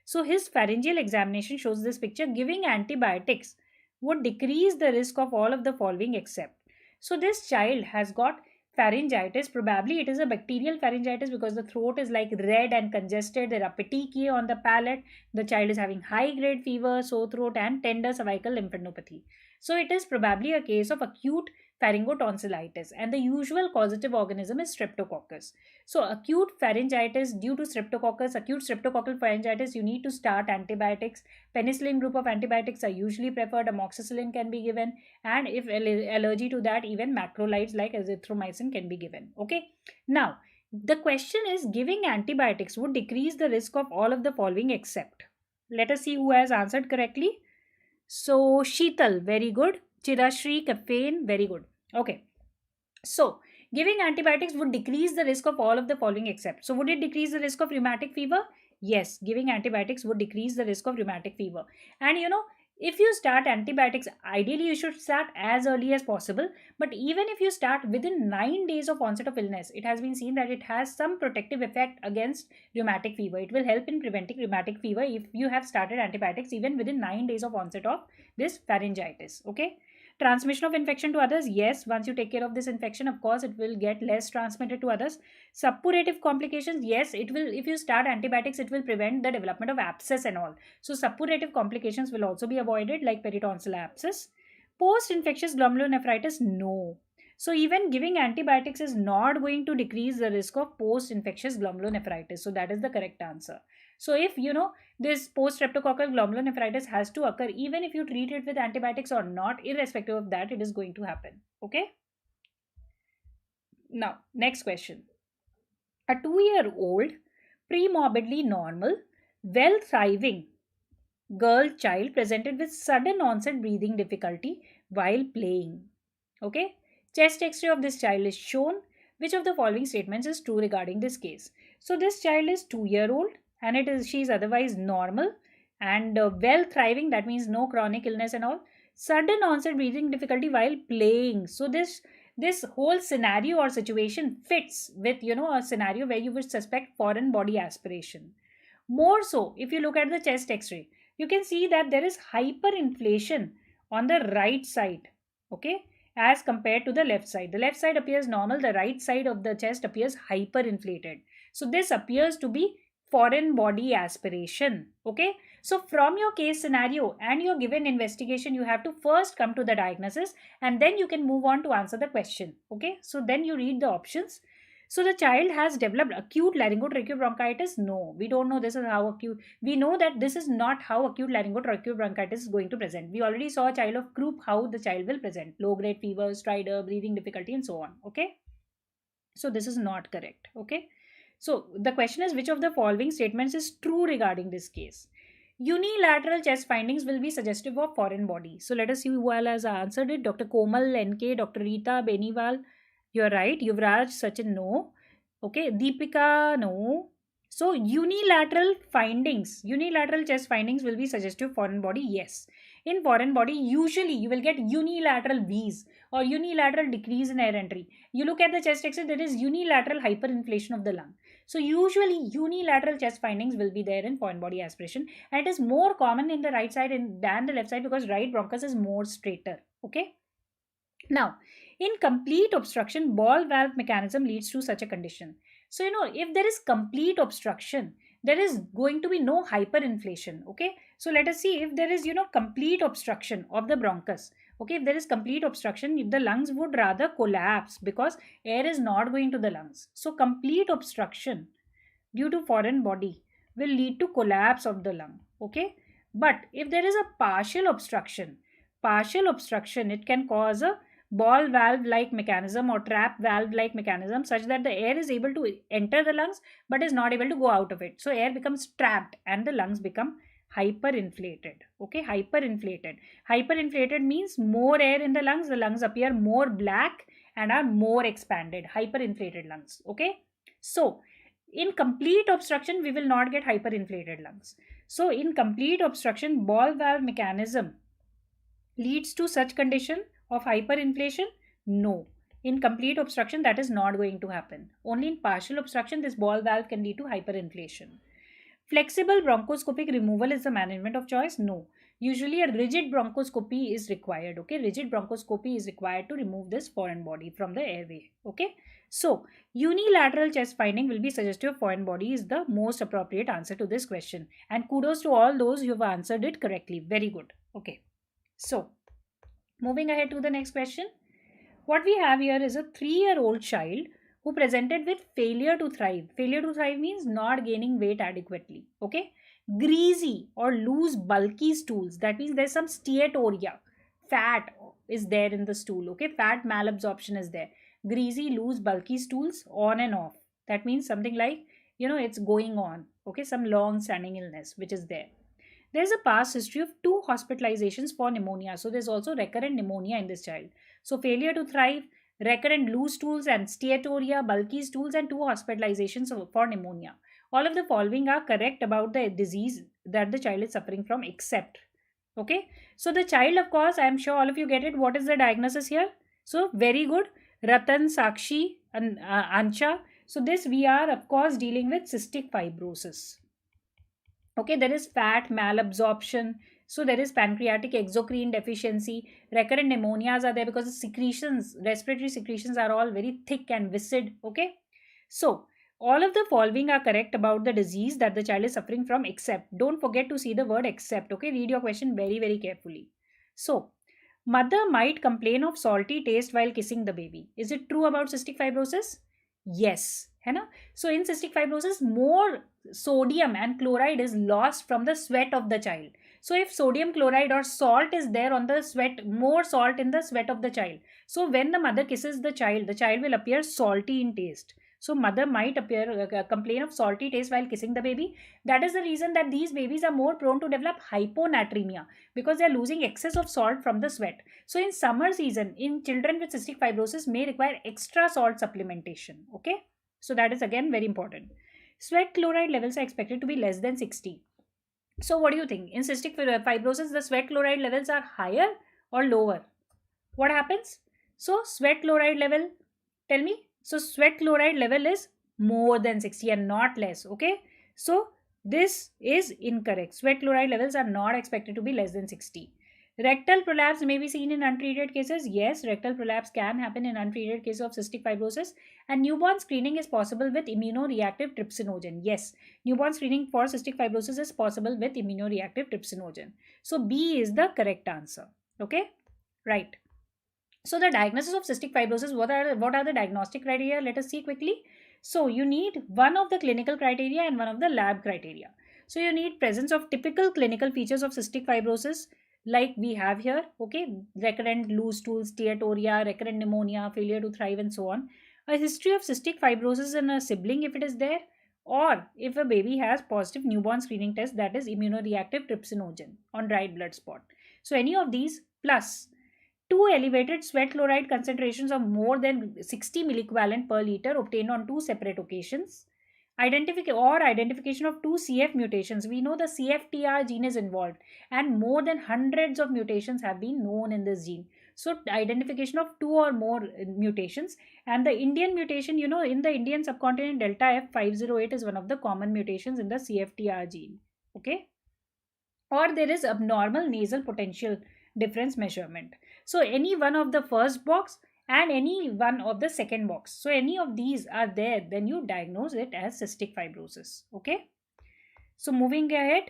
So his pharyngeal examination shows this picture. Giving antibiotics would decrease the risk of all of the following except. So this child has got pharyngitis. Probably it is a bacterial pharyngitis because the throat is like red and congested. There are petechiae on the palate. The child is having high grade fever, sore throat, and tender cervical lymphadenopathy. So it is probably a case of acute pharyngotonsillitis, and the usual causative organism is streptococcus. So acute pharyngitis due to streptococcus, acute streptococcal pharyngitis, you need to start antibiotics. Penicillin group of antibiotics are usually preferred. Amoxicillin can be given, and if allergy to that, even macrolides like azithromycin can be given. Okay. Now, the question is, giving antibiotics would decrease the risk of all of the following except. Let us see who has answered correctly. So, Sheetal, very good. Chirashri, caffeine, very good. Okay. So, Giving antibiotics would decrease the risk of all of the following except. So would it decrease the risk of rheumatic fever? Yes, giving antibiotics would decrease the risk of rheumatic fever. And if you start antibiotics, ideally you should start as early as possible. But even if you start within 9 days of onset of illness, it has been seen that it has some protective effect against rheumatic fever. It will help in preventing rheumatic fever if you have started antibiotics even within 9 days of onset of this pharyngitis. Okay. Transmission of infection to others, yes, once you take care of this infection, of course it will get less transmitted to others. Suppurative complications, yes, it will, if you start antibiotics, it will prevent the development of abscess and all. So suppurative complications will also be avoided, like peritonsil abscess. Post infectious glomerulonephritis, no. So even giving antibiotics is not going to decrease the risk of post infectious glomerulonephritis. So that is the correct answer. So if this post-streptococcal glomerulonephritis has to occur, even if you treat it with antibiotics or not, irrespective of that, it is going to happen. Okay. Now, next question. A 2-year-old, pre-morbidly normal, well thriving girl child presented with sudden onset breathing difficulty while playing. Okay. Chest X-ray of this child is shown. Which of the following statements is true regarding this case? So this child is 2-year-old and she is otherwise normal and well thriving. That means no chronic illness and all. Sudden onset breathing difficulty while playing. So this whole scenario or situation fits with a scenario where you would suspect foreign body aspiration. More so, if you look at the chest X-ray, you can see that there is hyperinflation on the right side. Okay, as compared to the left side. The left side appears normal, the right side of the chest appears hyperinflated. So this appears to be foreign body aspiration. Okay, so from your case scenario and your given investigation, you have to first come to the diagnosis and then you can move on to answer the question. Okay, so then you read the options. So the child has developed acute laryngotracheal bronchitis. No, we don't know this is how acute. We know that this is not how acute laryngotracheal bronchitis is going to present. We already saw a child of croup how the child will present. Low grade fever, stridor, breathing difficulty and so on. Okay. So this is not correct. Okay. So the question is which of the following statements is true regarding this case? Unilateral chest findings will be suggestive of foreign body. So let us see who all has answered it. Dr. Komal, NK, Dr. Rita, Beniwal. You're right. Yuvraj, Sachin, no. Okay. Deepika, no. So unilateral chest findings will be suggestive of foreign body. Yes. In foreign body, usually you will get unilateral wheeze or unilateral decrease in air entry. You look at the chest X-ray, there is unilateral hyperinflation of the lung. So usually unilateral chest findings will be there in foreign body aspiration, and it is more common in the right side than the left side because right bronchus is more straighter. Okay. Now, in complete obstruction, ball valve mechanism leads to such a condition. So, if there is complete obstruction, there is going to be no hyperinflation. Okay. So, let us see if there is, complete obstruction of the bronchus. Okay. If there is complete obstruction, the lungs would rather collapse because air is not going to the lungs. So, complete obstruction due to foreign body will lead to collapse of the lung. Okay. But if there is a partial obstruction, it can cause a ball valve like mechanism or trap valve like mechanism such that the air is able to enter the lungs but is not able to go out of it. So air becomes trapped and the lungs become hyperinflated. Okay, hyperinflated means more air in the lungs appear more black and are more expanded. Hyperinflated lungs. Okay, so in complete obstruction we will not get hyperinflated lungs. So in complete obstruction, ball valve mechanism leads to such condition of hyperinflation? No. In complete obstruction, that is not going to happen. Only in partial obstruction, this ball valve can lead to hyperinflation. Flexible bronchoscopic removal is the management of choice? No. Usually a rigid bronchoscopy is required. Okay, rigid bronchoscopy is required to remove this foreign body from the airway. Okay, so unilateral chest finding will be suggestive of foreign body is the most appropriate answer to this question. And kudos to all those who have answered it correctly. Very good. Okay, so moving ahead to the next question. What we have here is a 3-year-old child who presented with failure to thrive. Failure to thrive means not gaining weight adequately. Okay. Greasy or loose bulky stools. That means there's some steatorrhea. Fat is there in the stool. Okay. Fat malabsorption is there. Greasy, loose, bulky stools on and off. That means something like, it's going on. Okay. Some long standing illness which is there. There's a past history of 2 hospitalizations for pneumonia. So there's also recurrent pneumonia in this child. So failure to thrive, recurrent loose stools and steatorrhea, bulky stools, and 2 hospitalizations for pneumonia. All of the following are correct about the disease that the child is suffering from, except. Okay, so the child, of course, I am sure all of you get it. What is the diagnosis here? So, very good. Ratan, Sakshi, and Ancha. So, this we are, of course, dealing with cystic fibrosis. Okay, there is fat malabsorption. So there is pancreatic exocrine deficiency. Recurrent pneumonias are there because the secretions, respiratory secretions are all very thick and viscid. Okay, so all of the following are correct about the disease that the child is suffering from, except. Don't forget to see the word except. Okay, read your question very, very carefully. So, mother might complain of salty taste while kissing the baby. Is it true about cystic fibrosis? Yes. है ना? So in cystic fibrosis, more sodium and chloride is lost from the sweat of the child. So if sodium chloride or salt is there on the sweat, more salt in the sweat of the child. So when the mother kisses the child will appear salty in taste. So mother might complain of salty taste while kissing the baby. That is the reason that these babies are more prone to develop hyponatremia, because they are losing excess of salt from the sweat. So in summer season, in children with cystic fibrosis may require extra salt supplementation. Okay. So that is again very important. Sweat chloride levels are expected to be less than 60. So what do you think? In cystic fibrosis, the sweat chloride levels are higher or lower? What happens? So sweat chloride level, tell me. So sweat chloride level is more than 60 and not less. Okay. So this is incorrect. Sweat chloride levels are not expected to be less than 60. Rectal prolapse may be seen in untreated cases. Yes, rectal prolapse can happen in untreated cases of cystic fibrosis. And newborn screening is possible with immunoreactive trypsinogen. Yes, newborn screening for cystic fibrosis is possible with immunoreactive trypsinogen. So B is the correct answer. Okay, right. So the diagnosis of cystic fibrosis, what are the diagnostic criteria? Let us see quickly. So you need one of the clinical criteria and one of the lab criteria. So you need presence of typical clinical features of cystic fibrosis, like we have here. Okay, recurrent loose stools, steatorrhea, recurrent pneumonia, failure to thrive, and so on. A history of cystic fibrosis in a sibling if it is there, or if a baby has positive newborn screening test, that is immunoreactive trypsinogen on dried blood spot. So any of these, plus 2 elevated sweat chloride concentrations of more than 60 milliequivalent per liter obtained on 2 separate occasions. Identification of 2 CF mutations. We know the CFTR gene is involved, and more than hundreds of mutations have been known in this gene. So identification of 2 or more mutations, and the Indian mutation, in the Indian subcontinent, delta F508 is one of the common mutations in the CFTR gene. Okay, or there is abnormal nasal potential difference measurement. So any one of the first box and any one of the second box. So any of these are there, then you diagnose it as cystic fibrosis. Okay. So moving ahead.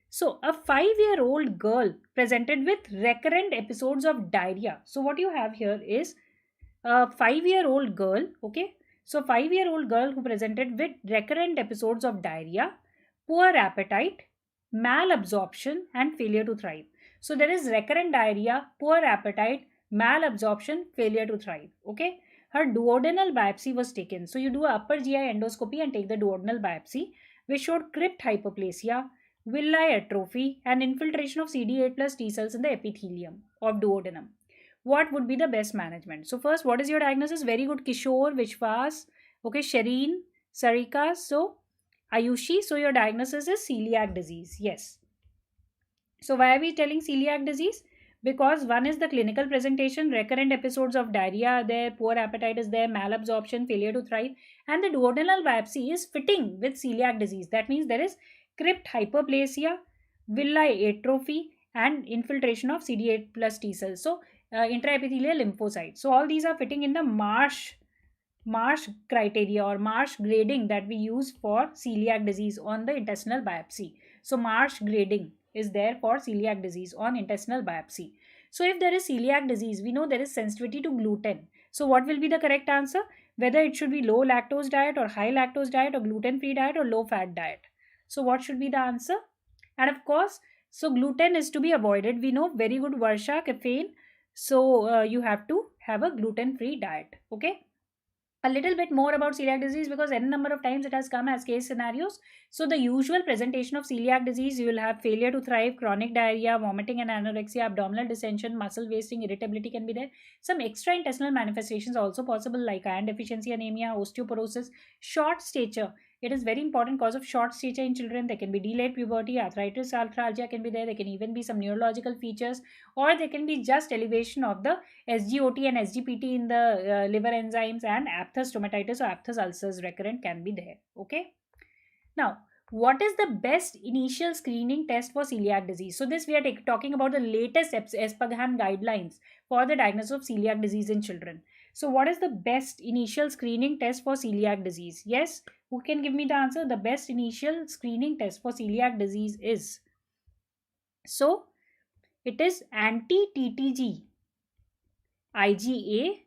So a 5-year-old girl presented with recurrent episodes of diarrhea. So what you have here is a 5-year-old girl. Okay. So 5-year-old girl who presented with recurrent episodes of diarrhea, poor appetite, malabsorption, and failure to thrive. So there is recurrent diarrhea, poor appetite, malabsorption, failure to thrive. Okay. Her duodenal biopsy was taken. So you do a upper GI endoscopy and take the duodenal biopsy, which showed crypt hyperplasia, villi atrophy, and infiltration of CD8 plus T cells in the epithelium of duodenum. What would be the best management? So first, what is your diagnosis? Very good. Kishore, Vishwas, okay, Shireen, Sarika, so Ayushi. So your diagnosis is celiac disease. Yes. So why are we telling celiac disease? Because one is the clinical presentation, recurrent episodes of diarrhea are there, poor appetite is there, malabsorption, failure to thrive, and the duodenal biopsy is fitting with celiac disease. That means there is crypt hyperplasia, villi atrophy, and infiltration of CD8 plus T cells. So intraepithelial lymphocytes. So all these are fitting in the Marsh criteria or Marsh grading that we use for celiac disease on the intestinal biopsy. So Marsh grading is there for celiac disease on intestinal biopsy. So if there is celiac disease, we know there is sensitivity to gluten. So what will be the correct answer? Whether it should be low lactose diet or high lactose diet or gluten-free diet or low fat diet. So what should be the answer? And of course, so gluten is to be avoided. We know very good Varsha, caffeine. So you have to have a gluten-free diet. Okay. a little bit more about celiac disease because n number of times it has come as case scenarios. So the usual presentation of celiac disease, you will have failure to thrive, chronic diarrhea, vomiting and anorexia, abdominal distension, muscle wasting, irritability can be there. Some extra intestinal manifestations are also possible like iron deficiency anemia, osteoporosis, short stature. It is very important cause of short stature in children. There can be delayed puberty, arthritis, arthralgia can be there. There can even be some neurological features, or there can be just elevation of the SGOT and SGPT in the liver enzymes, and aphthous stomatitis or aphthous ulcers recurrent can be there. Okay. Now, what is the best initial screening test for celiac disease? So this we are talking about the latest ESPGHAN guidelines for the diagnosis of celiac disease in children. So what is the best initial screening test for celiac disease? Yes, who can give me the answer? The best initial screening test for celiac disease is, so it is anti-TTG IgA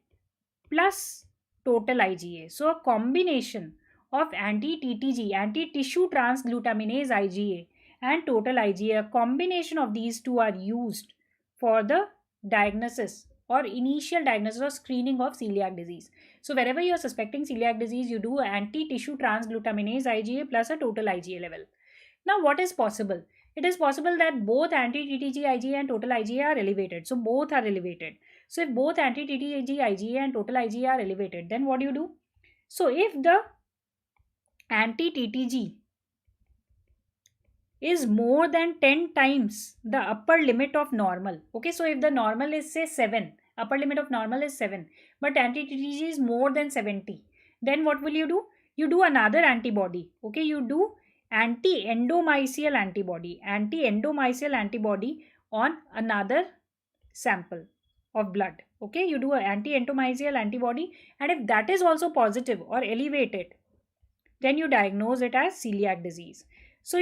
plus total IgA. So a combination of anti-TTG, anti-tissue transglutaminase IgA, and total IgA, a combination of these two are used for the diagnosis or initial diagnosis or screening of celiac disease. So wherever you are suspecting celiac disease, you do anti-tissue transglutaminase IgA plus a total IgA level. Now, what is possible? It is possible that both anti-TTG IgA and total IgA are elevated. So both are elevated. So if both anti-TTG IgA and total IgA are elevated, then what do you do? So if the anti-TTG is more than 10 times the upper limit of normal. Okay, so if the normal is say 7, upper limit of normal is 7, but anti-TTG is more than 70, then what will you do? You do another antibody. Okay, you do anti-endomysial antibody on another sample of blood. Okay, you do an anti-endomysial antibody, and if that is also positive or elevated, then you diagnose it as celiac disease. So,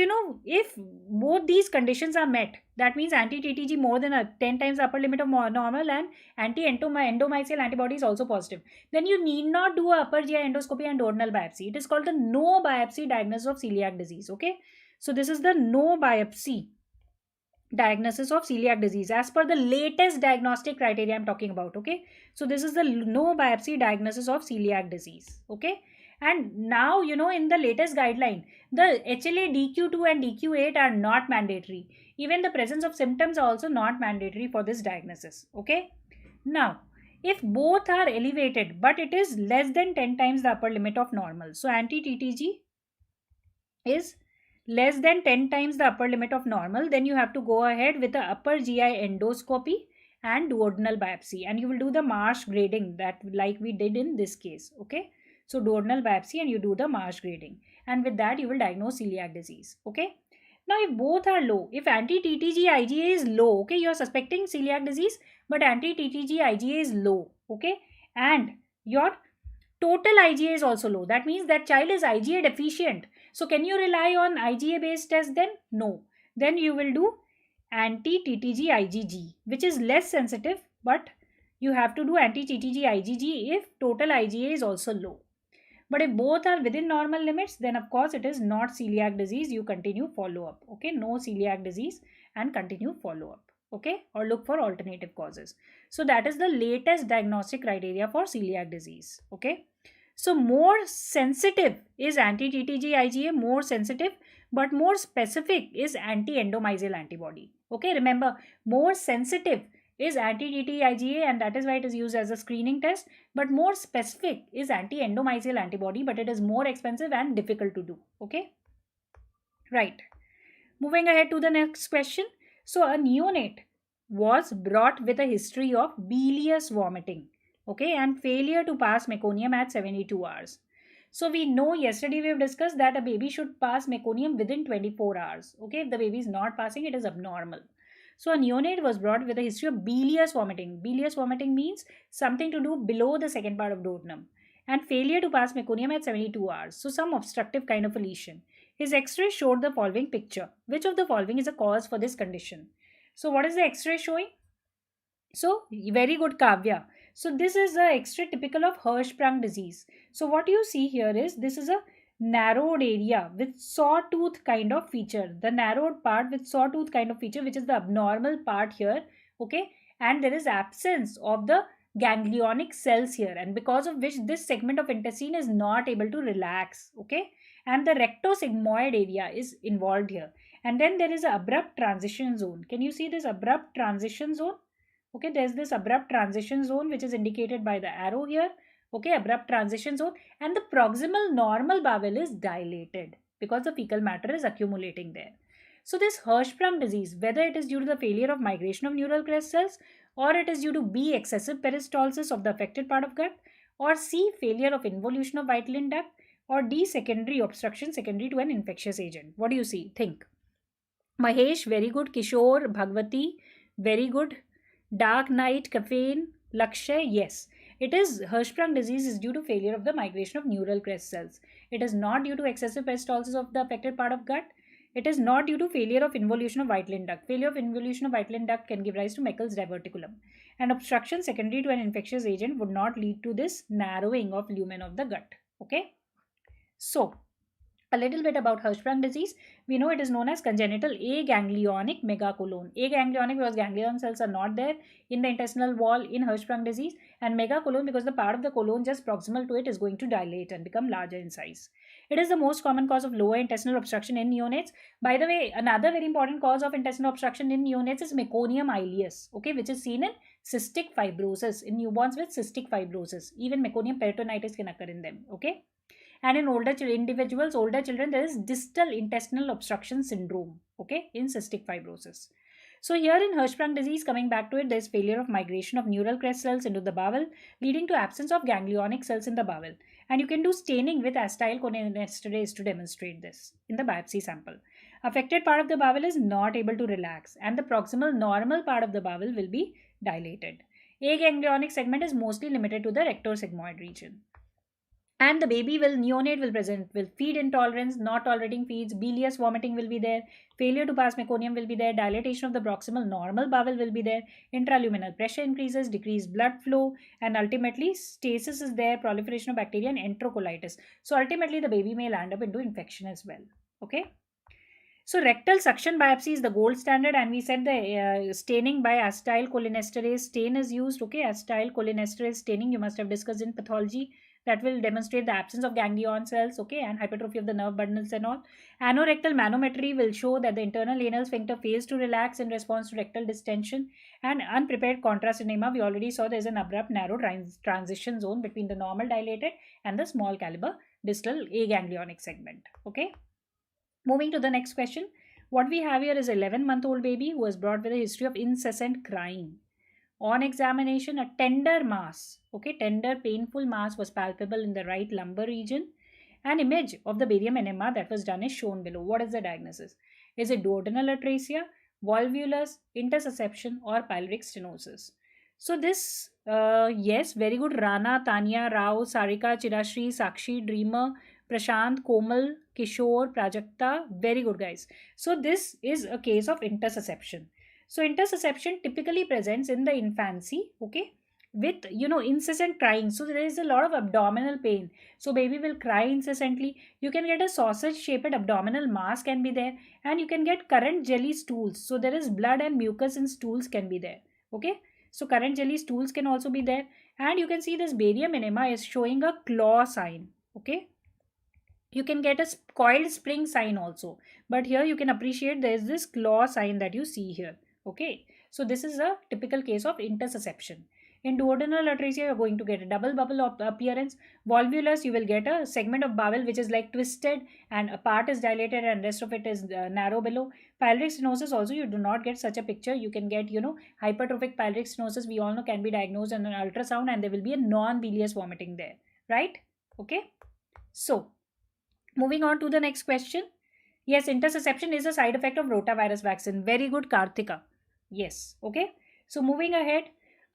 if both these conditions are met, that means anti-TTG more than 10 times upper limit of normal and anti-endomysial antibody is also positive, then you need not do a upper GI endoscopy and duodenal biopsy. It is called the no biopsy diagnosis of celiac disease. Okay, so this is the no biopsy diagnosis of celiac disease as per the latest diagnostic criteria I'm talking about. Okay, so this is the no biopsy diagnosis of celiac disease. Okay, and now in the latest guideline, the HLA DQ2 and DQ8 are not mandatory. Even the presence of symptoms are also not mandatory for this diagnosis. Okay, now if both are elevated but it is less than 10 times the upper limit of normal, so anti-TTG is less than 10 times the upper limit of normal, then you have to go ahead with the upper GI endoscopy and duodenal biopsy, and you will do the Marsh grading that like we did in this case. Okay, so duodenal biopsy and you do the Marsh grading, and with that you will diagnose celiac disease. Okay, now if both are low, if anti-TTG IgA is low, okay, you are suspecting celiac disease but anti-TTG IgA is low, okay, and your total IgA is also low, that means that child is IgA deficient. So can you rely on IgA based test then? No. Then you will do anti-TTG IgG, which is less sensitive, but you have to do anti-TTG IgG if total IgA is also low. But if both are within normal limits, then of course it is not celiac disease. You continue follow up. Okay, no celiac disease and continue follow up. Okay, or look for alternative causes. So that is the latest diagnostic criteria for celiac disease. Okay. So more sensitive is anti-TTG IgA, more sensitive, but more specific is anti-endomysial antibody. Okay, remember, more sensitive is anti-TTG IgA, and that is why it is used as a screening test, but more specific is anti-endomysial antibody, but it is more expensive and difficult to do. Okay, right. Moving ahead to the next question. So a neonate was brought with a history of bilious vomiting, okay, and failure to pass meconium at 72 hours. So we know yesterday we have discussed that a baby should pass meconium within 24 hours. Okay, if the baby is not passing, it is abnormal. So a neonate was brought with a history of bilious vomiting. Bilious vomiting means something to do below the second part of duodenum, and failure to pass meconium at 72 hours. So some obstructive kind of a lesion. His X-ray showed the following picture. Which of the following is a cause for this condition? So what is the X-ray showing? So very good, Kavya. So this is a X-ray typical of Hirschsprung disease. So what you see here is this is a narrowed area with sawtooth kind of feature. The narrowed part with sawtooth kind of feature, which is the abnormal part here. Okay, and there is absence of the ganglionic cells here, and because of which this segment of intestine is not able to relax. Okay, and the rectosigmoid area is involved here. And then there is an abrupt transition zone. Can you see this abrupt transition zone? Okay, there's this abrupt transition zone which is indicated by the arrow here. Okay, abrupt transition zone, and the proximal normal bowel is dilated because the fecal matter is accumulating there. So this Hirschsprung disease, whether it is due to the failure of migration of neural crest cells, or it is due to B, excessive peristalsis of the affected part of gut, or C, failure of involution of Whitelin duct, or D, secondary obstruction secondary to an infectious agent. What do you see? Think. Mahesh, very good. Kishore, Bhagwati, very good. Dark Night, Caffeine, Lakshay, yes. It is Hirschsprung disease is due to failure of the migration of neural crest cells. It is not due to excessive peristalsis of the affected part of gut. It is not due to failure of involution of Whitelin duct. Failure of involution of Whitelin duct can give rise to Meckel's diverticulum. And obstruction secondary to an infectious agent would not lead to this narrowing of lumen of the gut. Okay. So, a little bit about Hirschsprung disease. We know it is known as congenital aganglionic megacolon. Aganglionic because ganglion cells are not there in the intestinal wall in Hirschsprung disease, and megacolon because the part of the colon just proximal to it is going to dilate and become larger in size. It is the most common cause of lower intestinal obstruction in neonates. By the way, another very important cause of intestinal obstruction in neonates is meconium ileus, okay, which is seen in cystic fibrosis, in newborns with cystic fibrosis. Even meconium peritonitis can occur in them, okay. And in older individuals, older children, there is distal intestinal obstruction syndrome, okay, in cystic fibrosis. So here in Hirschsprung disease, coming back to it, there is failure of migration of neural crest cells into the bowel, leading to absence of ganglionic cells in the bowel. And you can do staining with acetylcholinesterase to demonstrate this in the biopsy sample. Affected part of the bowel is not able to relax, and the proximal normal part of the bowel will be dilated. Aganglionic segment is mostly limited to the rectosigmoid region. And the baby neonate will present with feed intolerance, not tolerating feeds, bilious vomiting will be there, failure to pass meconium will be there, dilatation of the proximal normal bowel will be there, intraluminal pressure increases, decreased blood flow, and ultimately stasis is there, proliferation of bacteria, and enterocolitis. So ultimately the baby may land up into infection as well. Okay. So rectal suction biopsy is the gold standard, and we said the staining by acetylcholinesterase stain is used. Okay, acetylcholinesterase staining you must have discussed in pathology. That will demonstrate the absence of ganglion cells, okay, and hypertrophy of the nerve bundles and all. Anorectal manometry will show that the internal anal sphincter fails to relax in response to rectal distension. And unprepared contrast enema, we already saw there is an abrupt narrow transition zone between the normal dilated and the small caliber distal aganglionic segment, okay. Moving to the next question. What we have here is an 11-month-old baby who was brought with a history of incessant crying. On examination, a tender mass, okay, tender painful mass was palpable in the right lumbar region. An image of the barium enema that was done is shown below. What is the diagnosis? Is it duodenal atresia, volvulus, intersusception, or pyloric stenosis? So this, yes, very good. Rana, Tanya, Rao, Sarika, Chirashri, Sakshi, Dreamer, Prashant, Komal, Kishore, Prajakta, very good guys. So this is a case of intersusception. So intersusception typically presents in the infancy, okay, with incessant crying. So there is a lot of abdominal pain. So baby will cry incessantly. You can get a sausage shaped abdominal mass can be there, and you can get currant jelly stools. So there is blood and mucus in stools can be there, okay. So currant jelly stools can also be there, and you can see this barium enema is showing a claw sign, okay. You can get a coiled spring sign also, but here you can appreciate there is this claw sign that you see here, okay. So this is a typical case of intersusception. In duodenal atresia, you're going to get a double bubble appearance. Volvulus, you will get a segment of bowel which is like twisted, and a part is dilated and rest of it is narrow below. Pyloric stenosis also, you do not get such a picture. You can get hypertrophic pyloric stenosis, we all know, can be diagnosed in an ultrasound, and there will be a non-bilious vomiting there, right? Okay. So moving on to the next question. Yes, intersusception is a side effect of rotavirus vaccine. Very good, Karthika. Yes, okay. So moving ahead,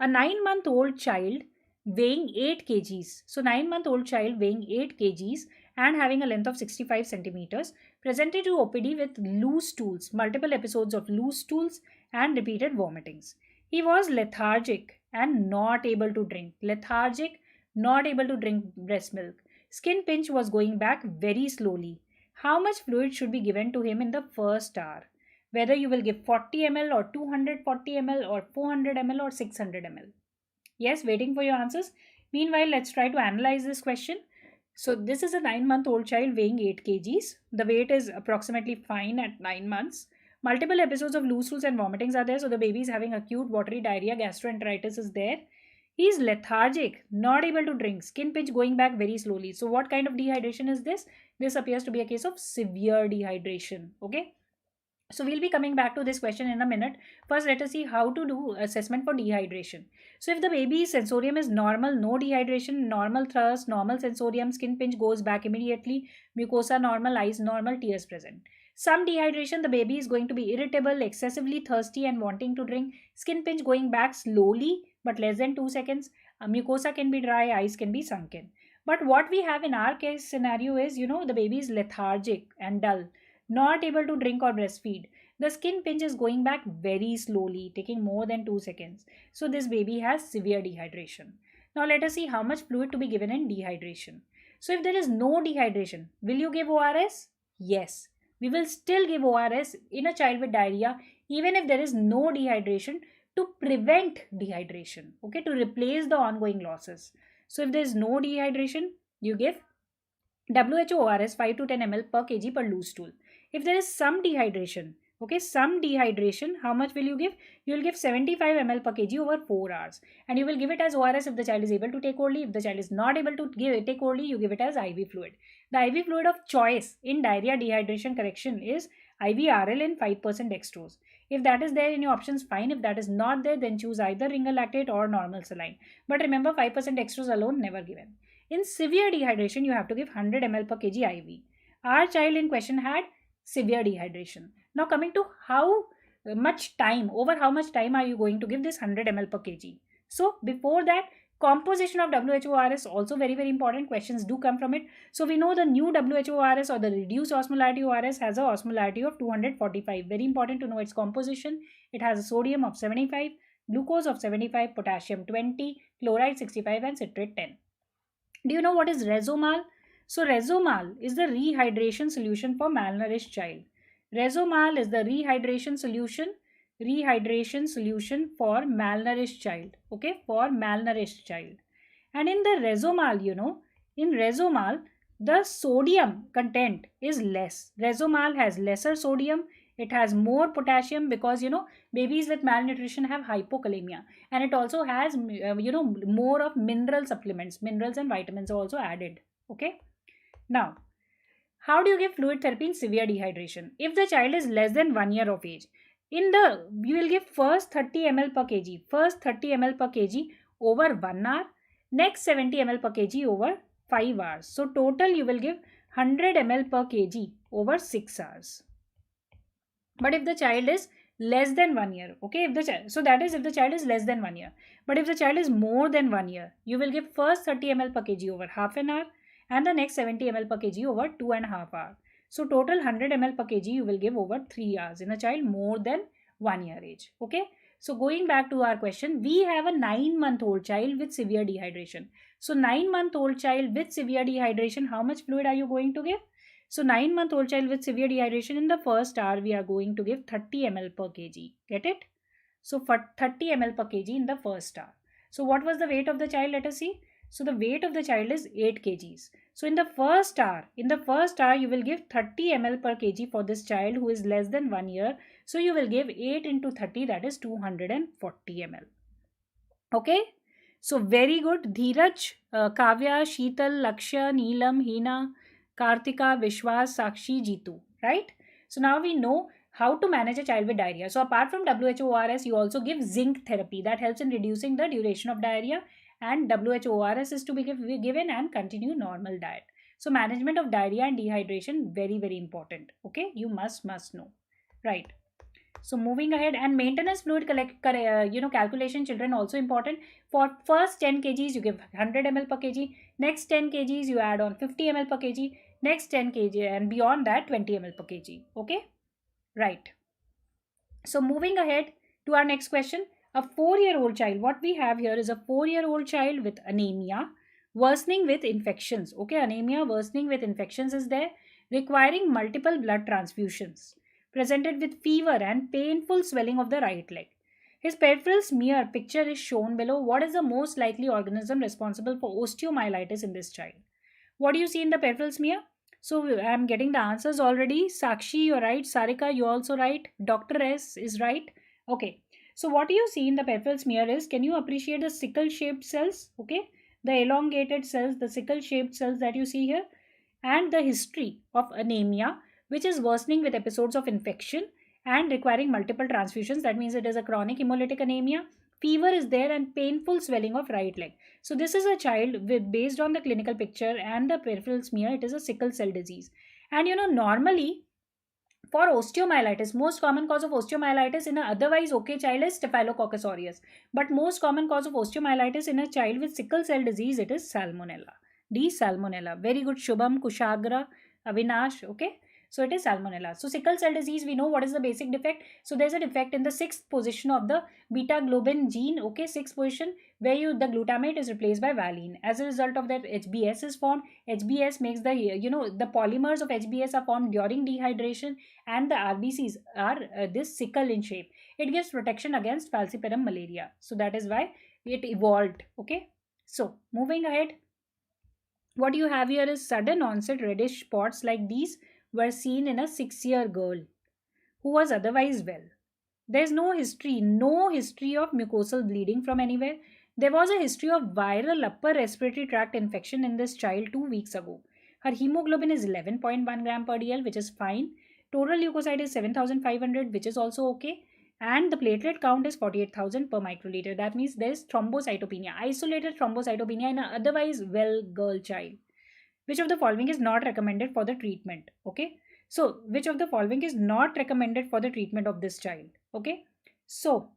a 9-month-old child weighing 8 kgs. So 9-month-old child weighing 8 kgs and having a length of 65 centimeters presented to OPD with loose stools, multiple episodes of loose stools and repeated vomitings. He was lethargic and not able to drink. Lethargic, not able to drink breast milk. Skin pinch was going back very slowly. How much fluid should be given to him in the first hour? Whether you will give 40 ml or 240 ml or 400 ml or 600 ml. Yes, waiting for your answers. Meanwhile, let's try to analyze this question. So, this is a 9-month-old child weighing 8 kgs. The weight is approximately fine at 9 months. Multiple episodes of loose stools and vomitings are there. So, the baby is having acute watery diarrhea, gastroenteritis is there. He is lethargic, not able to drink, skin pitch going back very slowly. So, what kind of dehydration is this? This appears to be a case of severe dehydration. Okay. So we'll be coming back to this question in a minute. First, let us see how to do assessment for dehydration. So if the baby's sensorium is normal, no dehydration, normal thirst, normal sensorium, skin pinch goes back immediately, mucosa normal, eyes normal, tears present. Some dehydration, the baby is going to be irritable, excessively thirsty and wanting to drink, skin pinch going back slowly but less than 2 seconds, mucosa can be dry, eyes can be sunken. But what we have in our case scenario is, the baby is lethargic and dull, not able to drink or breastfeed. The skin pinch is going back very slowly, taking more than 2 seconds. So this baby has severe dehydration. Now let us see how much fluid to be given in dehydration. So if there is no dehydration, will you give ORS? Yes. We will still give ORS in a child with diarrhea even if there is no dehydration to prevent dehydration, okay, to replace the ongoing losses. So if there is no dehydration, you give WHO ORS 5 to 10 ml per kg per loose stool. If there is some dehydration, okay, some dehydration, how much will you give? You will give 75 ml per kg over 4 hours. And you will give it as ORS if the child is able to take orally. If the child is not able to take orally, you give it as IV fluid. The IV fluid of choice in diarrhea dehydration correction is IVRL and 5% dextrose. If that is there in your options, fine. If that is not there, then choose either ringer lactate or normal saline. But remember, 5% dextrose alone never given. In severe dehydration, you have to give 100 ml per kg IV. Our child in question had severe dehydration. Now coming to how much time are you going to give this 100 ml per kg? So before that, composition of WHORS also very important. Questions do come from it. So we know the new WHORS or the reduced osmolarity ORS has a osmolarity of 245. Very important to know its composition. It has a sodium of 75, glucose of 75, potassium 20, chloride 65 and citrate 10. Do you know what is Resomal? So Resomal is the rehydration solution for malnourished child. Resomal is the rehydration solution for malnourished child. Okay, for malnourished child. And in the Resomal, in Resomal, the sodium content is less. Resomal has lesser sodium. It has more potassium because, babies with malnutrition have hypokalemia. And it also has, more of mineral supplements. Minerals and vitamins are also added. Okay. Now, how do you give fluid therapy in severe dehydration? If the child is less than 1 year of age, you will give first 30 ml per kg. First 30 ml per kg over 1 hour. Next 70 ml per kg over 5 hours. So total you will give 100 ml per kg over 6 hours. But if the child is less than 1 year, okay, so that is if the child is less than 1 year. But if the child is more than 1 year, you will give first 30 ml per kg over half an hour and the next 70 ml per kg over 2.5 hours. So total 100 ml per kg you will give over 3 hours in a child more than 1 year age. Okay. So going back to our question, we have a 9-month-old child with severe dehydration. So 9-month-old child with severe dehydration, how much fluid are you going to give? So 9-month-old child with severe dehydration, in the first hour, we are going to give 30 ml per kg. Get it? So for 30 ml per kg in the first hour. So what was the weight of the child? Let us see. So the weight of the child is 8 kgs. So in the first hour, you will give 30 ml per kg for this child who is less than 1 year. So you will give 8 into 30, that is 240 ml. Okay. So very good. Dheeraj, Kavya, Sheetal, Lakshya, Neelam, Hina, Kartika, Vishwas, Sakshi, Jitu, right? So now we know how to manage a child with diarrhea. So apart from WHORS, you also give zinc therapy that helps in reducing the duration of diarrhea, and WHORS is to be given and continue normal diet. So management of diarrhea and dehydration, very important. Okay, you must know, right? So moving ahead, and maintenance fluid calculation, children, also important. For first 10 kgs you give 100 ml per kg. Next 10 kgs you add on 50 ml per kg. Next 10 kg and beyond that 20 ml per kg. Okay, right. So moving ahead to our next question. A 4-year-old child. What we have here is a 4-year-old child with anemia worsening with infections. Okay, anemia worsening with infections is there, requiring multiple blood transfusions. Presented with fever and painful swelling of the right leg. His peripheral smear picture is shown below. What is the most likely organism responsible for osteomyelitis in this child? What do you see in the peripheral smear? So I'm getting the answers already. Sakshi, you're right. Sarika, you're also right. Dr. S is right. Okay. So what you see in the peripheral smear is, can you appreciate the sickle-shaped cells? Okay. The elongated cells, the sickle-shaped cells that you see here, and the history of anemia, which is worsening with episodes of infection and requiring multiple transfusions. That means it is a chronic hemolytic anemia. Fever is there and painful swelling of right leg. So this is a child with, based on the clinical picture and the peripheral smear, it is a sickle cell disease. And normally for osteomyelitis, most common cause of osteomyelitis in a otherwise okay child is Staphylococcus aureus. But most common cause of osteomyelitis in a child with sickle cell disease, it is Salmonella. D. Salmonella. Very good, Shubham, Kushagra, Avinash. Okay. So it is Salmonella. So sickle cell disease, we know what is the basic defect. So there's a defect in the 6th position of the beta globin gene. Okay, 6th position, where the glutamate is replaced by valine. As a result of that, HBS is formed. HBS makes the the polymers of HBS are formed during dehydration, and the RBCs are this sickle in shape. It gives protection against falciparum malaria. So that is why it evolved. Okay. So moving ahead, what you have here is sudden onset reddish spots like these were seen in a 6-year girl who was otherwise well. There's no history of mucosal bleeding from anywhere. There was a history of viral upper respiratory tract infection in this child 2 weeks ago. Her hemoglobin is 11.1 gram per dl, which is fine. Total leukocyte is 7,500, which is also okay. And the platelet count is 48,000 per microliter. That means there's thrombocytopenia, isolated thrombocytopenia in an otherwise well girl child. Which of the following is not recommended for the treatment? Okay. So, which of the following is not recommended for the treatment of this child? Okay. So,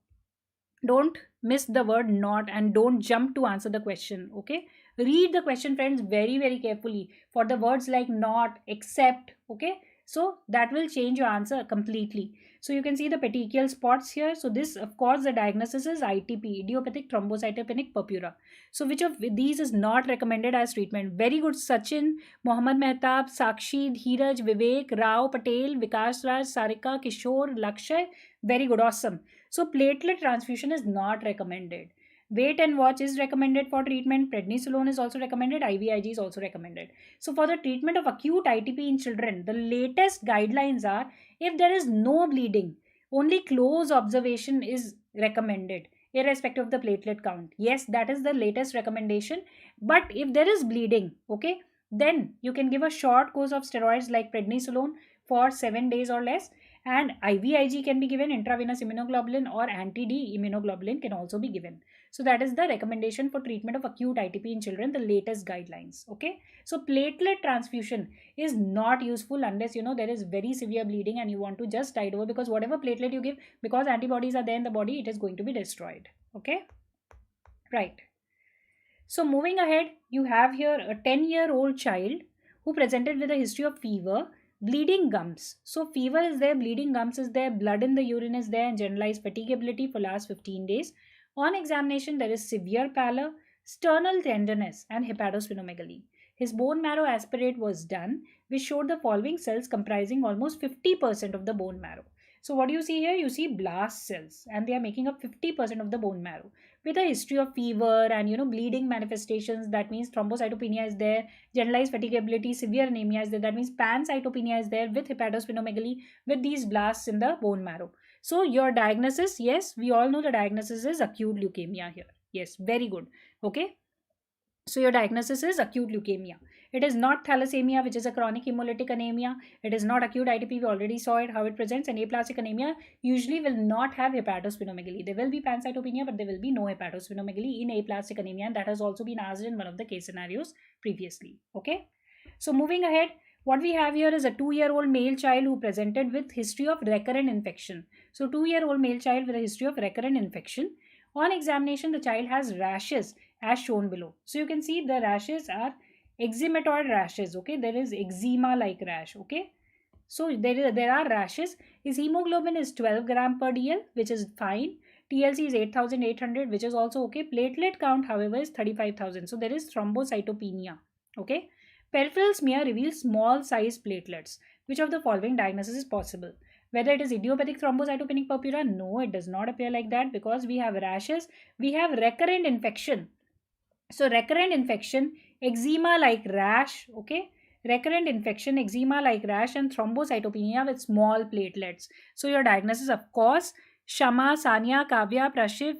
don't miss the word not and don't jump to answer the question. Okay. Read the question, friends, very, very carefully for the words like not, except. Okay. So, that will change your answer completely. So, you can see the petechial spots here. So, this, of course, the diagnosis is ITP, idiopathic thrombocytopenic purpura. So, which of these is not recommended as treatment? Very good, Sachin, Mohammad Mehtab, Sakshi, Dheeraj, Vivek, Rao, Patel, Vikas Raj, Sarika, Kishore, Lakshay. Very good, awesome. So, platelet transfusion is not recommended. Wait and watch is recommended for treatment. Prednisolone is also recommended. IVIG is also recommended. So, for the treatment of acute ITP in children, the latest guidelines are, if there is no bleeding, only close observation is recommended, irrespective of the platelet count. Yes, that is the latest recommendation. But if there is bleeding, okay, then you can give a short course of steroids like prednisolone for 7 days or less. And IVIG can be given, intravenous immunoglobulin or anti-D immunoglobulin can also be given. So that is the recommendation for treatment of acute ITP in children, the latest guidelines. Okay. So platelet transfusion is not useful unless there is very severe bleeding and you want to just tide over, because whatever platelet you give, because antibodies are there in the body, it is going to be destroyed. Okay. Right. So moving ahead, you have here a 10-year-old child who presented with a history of fever, bleeding gums. So fever is there, bleeding gums is there, blood in the urine is there, and generalized fatigability for last 15 days. On examination, there is severe pallor, sternal tenderness, and hepatosplenomegaly. His bone marrow aspirate was done, which showed the following cells comprising almost 50% of the bone marrow. So what do you see here? You see blast cells, and they are making up 50% of the bone marrow. With a history of fever and bleeding manifestations, that means thrombocytopenia is there, generalized fatigability, severe anemia is there, that means pancytopenia is there with hepatosplenomegaly, with these blasts in the bone marrow. So your diagnosis, yes, we all know the diagnosis is acute leukemia here. Yes, very good. Okay. So your diagnosis is acute leukemia. It is not thalassemia, which is a chronic hemolytic anemia. It is not acute ITP. We already saw it, how it presents. And aplastic anemia usually will not have hepatosplenomegaly. There will be pancytopenia, but there will be no hepatosplenomegaly in aplastic anemia. And that has also been asked in one of the case scenarios previously. Okay. So moving ahead, what we have here is a 2-year-old male child who presented with history of recurrent infection. So 2-year-old male child with a history of recurrent infection. On examination, the child has rashes as shown below. So you can see the rashes are eczematoid rashes. Okay, there is eczema like rash. Okay, so there are rashes. His hemoglobin is 12 gram per dl, which is fine. TLC is 8,800, which is also okay. Platelet count, however, is 35,000. So there is thrombocytopenia. Okay, peripheral smear reveals small size platelets. Which of the following diagnosis is possible? Whether it is idiopathic thrombocytopenic purpura, no, it does not appear like that, because we have rashes, we have recurrent infection. So recurrent infection, eczema like rash, okay, recurrent infection, eczema like rash, and thrombocytopenia with small platelets. So your diagnosis, of course, Shama, Sanya, Kavya, Prashiv,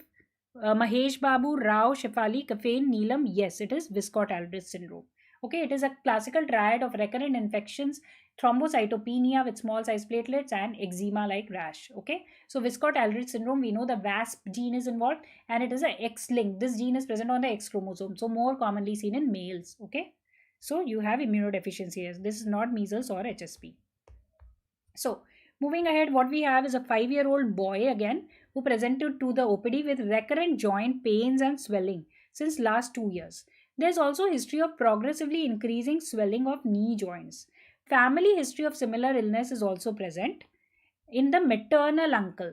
Mahesh Babu, Rao, Shefali, Kafane, Neelam. Yes, it is Viscott-Aldrich syndrome. Okay, it is a classical triad of recurrent infections, thrombocytopenia with small size platelets, and eczema like rash. Okay, so Viscott-Aldrich syndrome, we know the VASP gene is involved, and it is a X-linked. This gene is present on the X chromosome, so more commonly seen in males. Okay, so you have immunodeficiency. This is not measles or HSP. So, moving ahead, what we have is a 5-year-old boy again who presented to the OPD with recurrent joint pains and swelling since last 2 years. There's also a history of progressively increasing swelling of knee joints. Family history of similar illness is also present in the maternal uncle.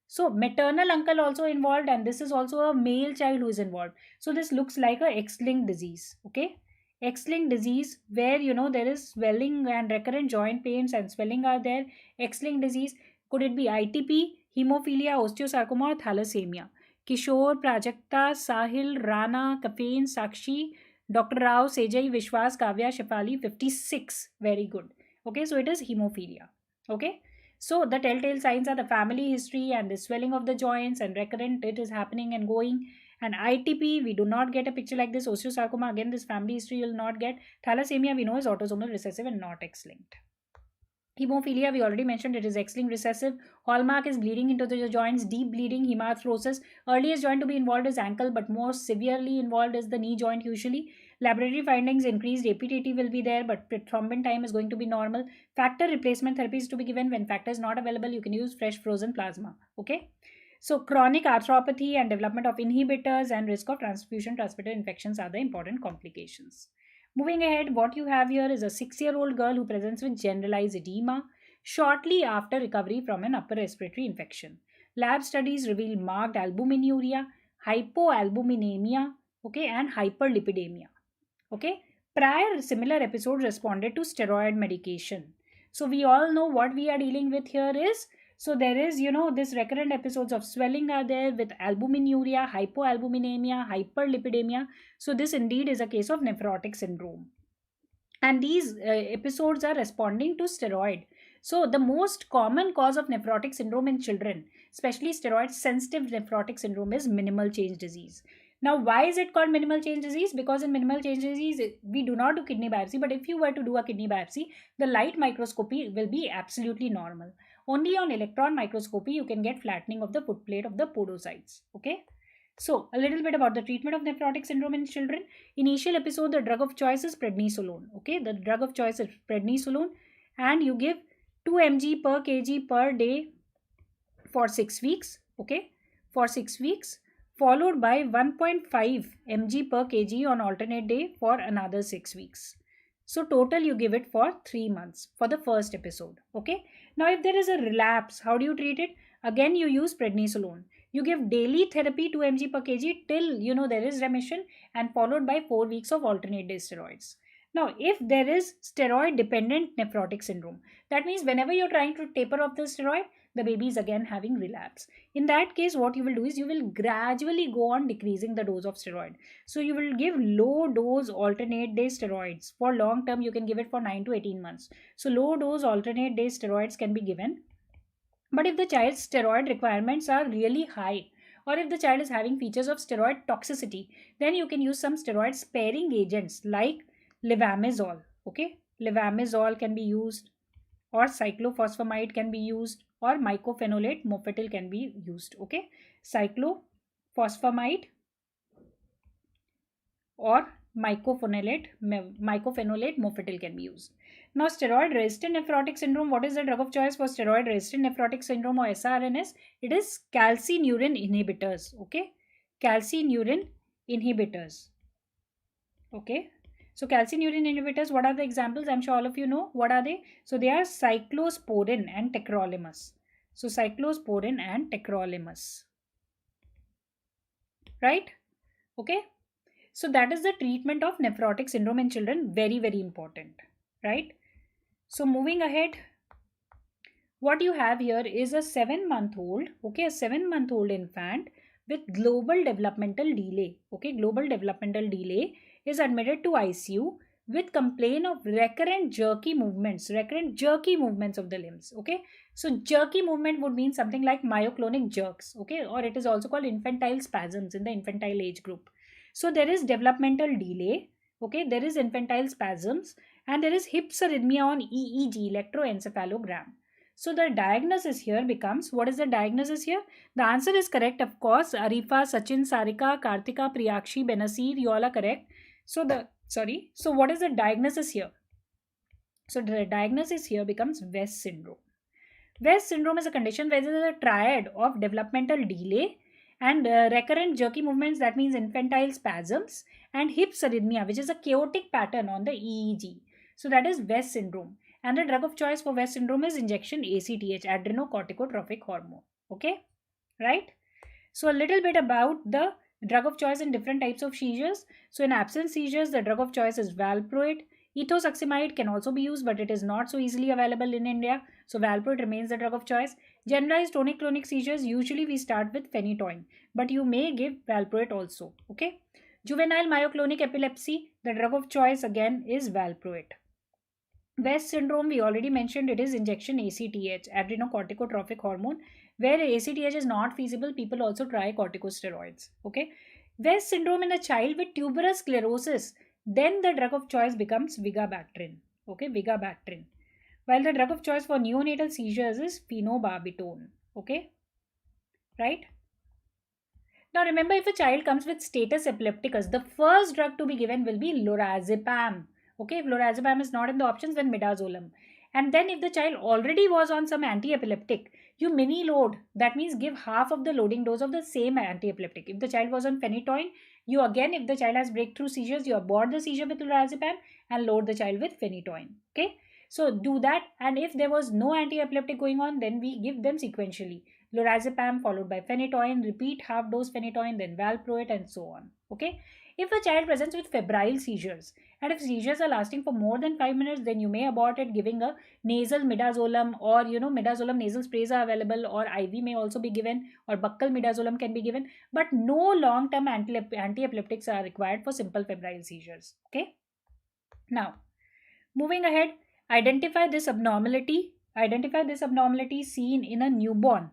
So maternal uncle also involved, and this is also a male child who is involved. So this looks like a X-linked disease. Okay, X-linked disease where there is swelling and recurrent joint pains and swelling are there. X-linked disease, could it be ITP, hemophilia, osteosarcoma, or thalassemia? Kishore, Prajakta, Sahil, Rana, Kafane, Sakshi, Dr. Rao, Sejai, Vishwas, Kavya, Shefali, 56. Very good. Okay, so it is hemophilia. Okay, so the telltale signs are the family history and the swelling of the joints and recurrent, it is happening and going. And ITP, we do not get a picture like this. Osteosarcoma, again, this family history you'll not get. Thalassemia, we know, is autosomal recessive and not X-linked. Hemophilia, we already mentioned, it is X-linked recessive. Hallmark is bleeding into the joints, deep bleeding, hemarthrosis. Earliest joint to be involved is ankle, but more severely involved is the knee joint usually. Laboratory findings, increased APTT will be there, but thrombin time is going to be normal. Factor replacement therapy is to be given. When factor is not available, you can use fresh frozen plasma. Okay. So chronic arthropathy and development of inhibitors and risk of transfusion transmitted infections are the important complications. Moving ahead, what you have here is a 6-year-old girl who presents with generalized edema shortly after recovery from an upper respiratory infection. Lab studies reveal marked albuminuria, hypoalbuminemia, okay, and hyperlipidemia. Okay, prior similar episodes responded to steroid medication. So we all know what we are dealing with here is, so there is this recurrent episodes of swelling are there with albuminuria, hypoalbuminemia, hyperlipidemia. So this indeed is a case of nephrotic syndrome, and these episodes are responding to steroid. So the most common cause of nephrotic syndrome in children, especially steroid sensitive nephrotic syndrome, is minimal change disease. Now, why is it called minimal change disease? Because in minimal change disease, we do not do kidney biopsy, but if you were to do a kidney biopsy, the light microscopy will be absolutely normal. Only on electron microscopy, you can get flattening of the footplate of the podocytes. Okay. So, a little bit about the treatment of nephrotic syndrome in children. Initial episode, the drug of choice is prednisolone. Okay, the drug of choice is prednisolone, and you give 2 mg per kg per day for 6 weeks. Okay, for 6 weeks, followed by 1.5 mg per kg on alternate day for another 6 weeks. So total you give it for 3 months for the first episode. Okay, now if there is a relapse, how do you treat it? Again, you use prednisolone. You give daily therapy 2 mg per kg till there is remission, and followed by 4 weeks of alternate day steroids. Now, if there is steroid dependent nephrotic syndrome, that means whenever you're trying to taper off the steroid, the baby is again having relapse. In that case, what you will do is you will gradually go on decreasing the dose of steroid. So you will give low dose alternate day steroids. For long term, you can give it for 9 to 18 months. So low dose alternate day steroids can be given. But if the child's steroid requirements are really high, or if the child is having features of steroid toxicity, then you can use some steroid sparing agents like levamisole. Okay, levamisole can be used, or cyclophosphamide can be used, or mycophenolate mofetil can be used. Okay, cyclophosphamide or mycophenolate mofetil can be used. Now, steroid resistant nephrotic syndrome, what is the drug of choice for steroid resistant nephrotic syndrome or SRNS? It is calcineurin inhibitors. Okay, calcineurin inhibitors. Okay, so calcineurin inhibitors, what are the examples? I'm sure all of you know. What are they? So they are cyclosporin and tacrolimus. So cyclosporin and tacrolimus. Right? Okay. So that is the treatment of nephrotic syndrome in children. Very, very important. Right? So moving ahead, what you have here is a 7-month-old, okay, a 7-month-old infant with global developmental delay, okay, global developmental delay is admitted to ICU with complaint of recurrent jerky movements of the limbs, okay. So jerky movement would mean something like myoclonic jerks, okay, or it is also called infantile spasms in the infantile age group. So there is developmental delay, okay, there is infantile spasms, and there is hypsarrhythmia on EEG, electroencephalogram. So the diagnosis here becomes, what is the diagnosis here? The answer is correct, of course. Arifa, Sachin, Sarika, Kartika, Priyakshi, Benazir, you all are correct. So so what is the diagnosis here? So the diagnosis here becomes West syndrome. West syndrome is a condition where there is a triad of developmental delay and recurrent jerky movements, that means infantile spasms, and hypsarrhythmia, which is a chaotic pattern on the EEG. So that is West syndrome. And the drug of choice for West syndrome is injection ACTH, adrenocorticotropic hormone. Okay, right? So a little bit about the drug of choice in different types of seizures. So in absence seizures, the drug of choice is valproate. Ethosuximide can also be used, but it is not so easily available in India. So valproate remains the drug of choice. Generalized tonic-clonic seizures, usually we start with phenytoin, but you may give valproate also. Okay. Juvenile myoclonic epilepsy, the drug of choice again is valproate. West syndrome, we already mentioned, it is injection ACTH, adrenocorticotropic hormone. Where ACTH is not feasible, people also try corticosteroids. Okay. West syndrome in a child with tuberous sclerosis, then the drug of choice becomes vigabatrin. Okay, vigabatrin. While the drug of choice for neonatal seizures is phenobarbital. Okay, right? Now remember, if a child comes with status epilepticus, the first drug to be given will be lorazepam. Okay, if lorazepam is not in the options, then midazolam. And then if the child already was on some anti-epileptic, you mini load. That means give half of the loading dose of the same anti-epileptic. If the child was on phenytoin, you again, if the child has breakthrough seizures, you abort the seizure with lorazepam and load the child with phenytoin. Okay, so do that. And if there was no anti-epileptic going on, then we give them sequentially. Lorazepam followed by phenytoin, repeat half dose phenytoin, then valproate, and so on. Okay. If a child presents with febrile seizures, and if seizures are lasting for more than 5 minutes, then you may abort it giving a nasal midazolam, or midazolam nasal sprays are available, or IV may also be given, or buccal midazolam can be given, but no long-term anti-epileptics are required for simple febrile seizures. Okay. Now, moving ahead, identify this abnormality seen in a newborn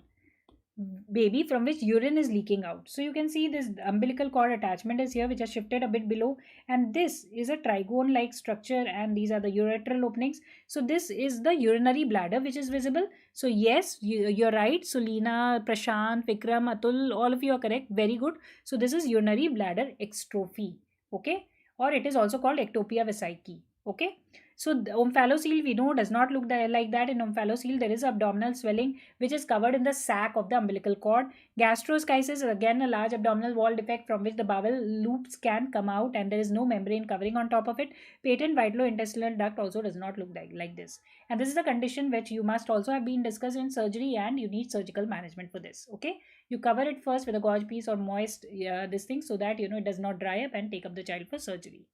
baby from which urine is leaking out. So you can see this umbilical cord attachment is here, which are shifted a bit below, and this is a trigone like structure, and these are the ureteral openings. So this is the urinary bladder which is visible. So yes, you're right. Sulina, Prashant, Vikram, Atul, all of you are correct. Very good. So this is urinary bladder extrophy. Okay, or it is also called ectopia vesicae. Okay. So the omphalocele, we know, does not look like that. In omphalocele, there is abdominal swelling which is covered in the sac of the umbilical cord. Gastroschisis is again a large abdominal wall defect from which the bowel loops can come out, and there is no membrane covering on top of it. Patent vitalointestinal duct also does not look like this. And this is a condition which you must also have been discussed in surgery, and you need surgical management for this. Okay. You cover it first with a gauze piece or moist this thing, so that it does not dry up and take up the child for surgery.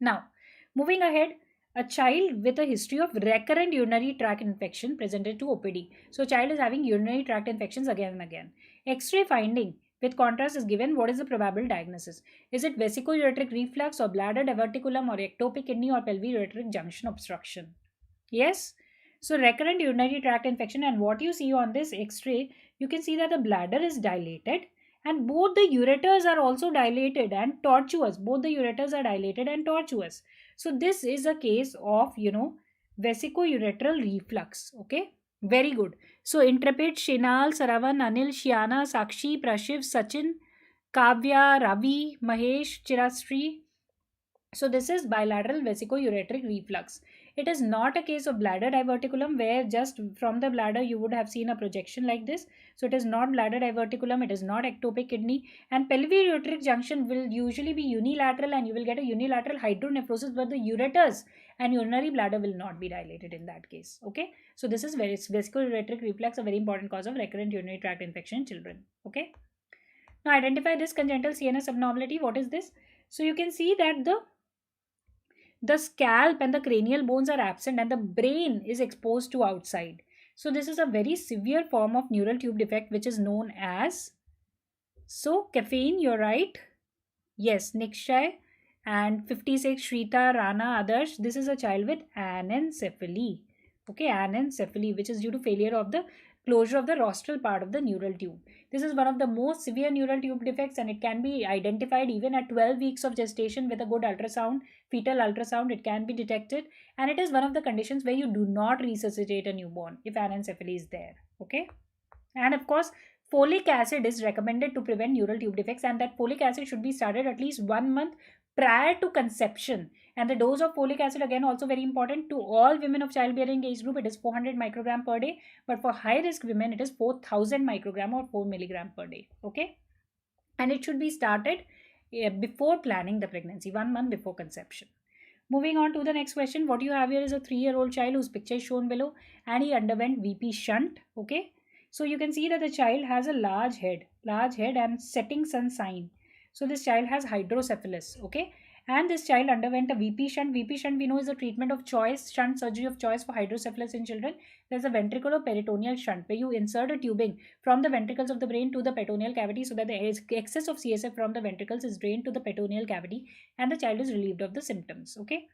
Now, moving ahead, a child with a history of recurrent urinary tract infection presented to OPD. So child is having urinary tract infections again and again. X-ray finding with contrast is given. What is the probable diagnosis? Is it vesicoureteric reflux or bladder diverticulum or ectopic kidney or pelvic junction obstruction? Yes. So recurrent urinary tract infection, and what you see on this X-ray, you can see that the bladder is dilated and both the ureters are also dilated and tortuous. Both the ureters are dilated and tortuous. So this is a case of, vesicoureteral reflux. Okay, very good. So Intrepid, Shinal, Saravan, Anil, Shiana, Sakshi, Prashiv, Sachin, Kavya, Ravi, Mahesh, Chirasri. So this is bilateral vesicoureteric reflux. It is not a case of bladder diverticulum where just from the bladder you would have seen a projection like this. So it is not bladder diverticulum, it is not ectopic kidney, and pelvic junction will usually be unilateral, and you will get a unilateral hydronephrosis, but the ureters and urinary bladder will not be dilated in that case. Okay, so this is vesicoureteric reflux, a very important cause of recurrent urinary tract infection in children. Okay, now identify this congenital CNS abnormality. What is this? So you can see that the scalp and the cranial bones are absent and the brain is exposed to outside. So this is a very severe form of neural tube defect which is known as, so caffeine, you're right. Yes, Nikshay and 56 Shrita Rana Adarsh. This is a child with anencephaly. Okay, anencephaly, which is due to failure of the closure of the rostral part of the neural tube. This is one of the most severe neural tube defects, and it can be identified even at 12 weeks of gestation with a good ultrasound, fetal ultrasound. It can be detected, and it is one of the conditions where you do not resuscitate a newborn if anencephaly is there. Okay, and of course, folic acid is recommended to prevent neural tube defects, and that folic acid should be started at least 1 month prior to conception. And the dose of folic acid, again, also very important to all women of childbearing age group. It is 400 microgram per day, but for high risk women, it is 4000 microgram or 4 milligram per day. Okay, and it should be started before planning the pregnancy, 1 month before conception. Moving on to the next question, what you have here is a 3-year-old child whose picture is shown below, and he underwent VP shunt. Okay, so you can see that the child has a large head and setting sun sign. So this child has hydrocephalus. Okay, and this child underwent a VP shunt. VP shunt, we know, is a treatment of choice, shunt surgery of choice for hydrocephalus in children. There's a ventriculoperitoneal shunt where you insert a tubing from the ventricles of the brain to the peritoneal cavity so that the excess of CSF from the ventricles is drained to the peritoneal cavity, and the child is relieved of the symptoms. Okay,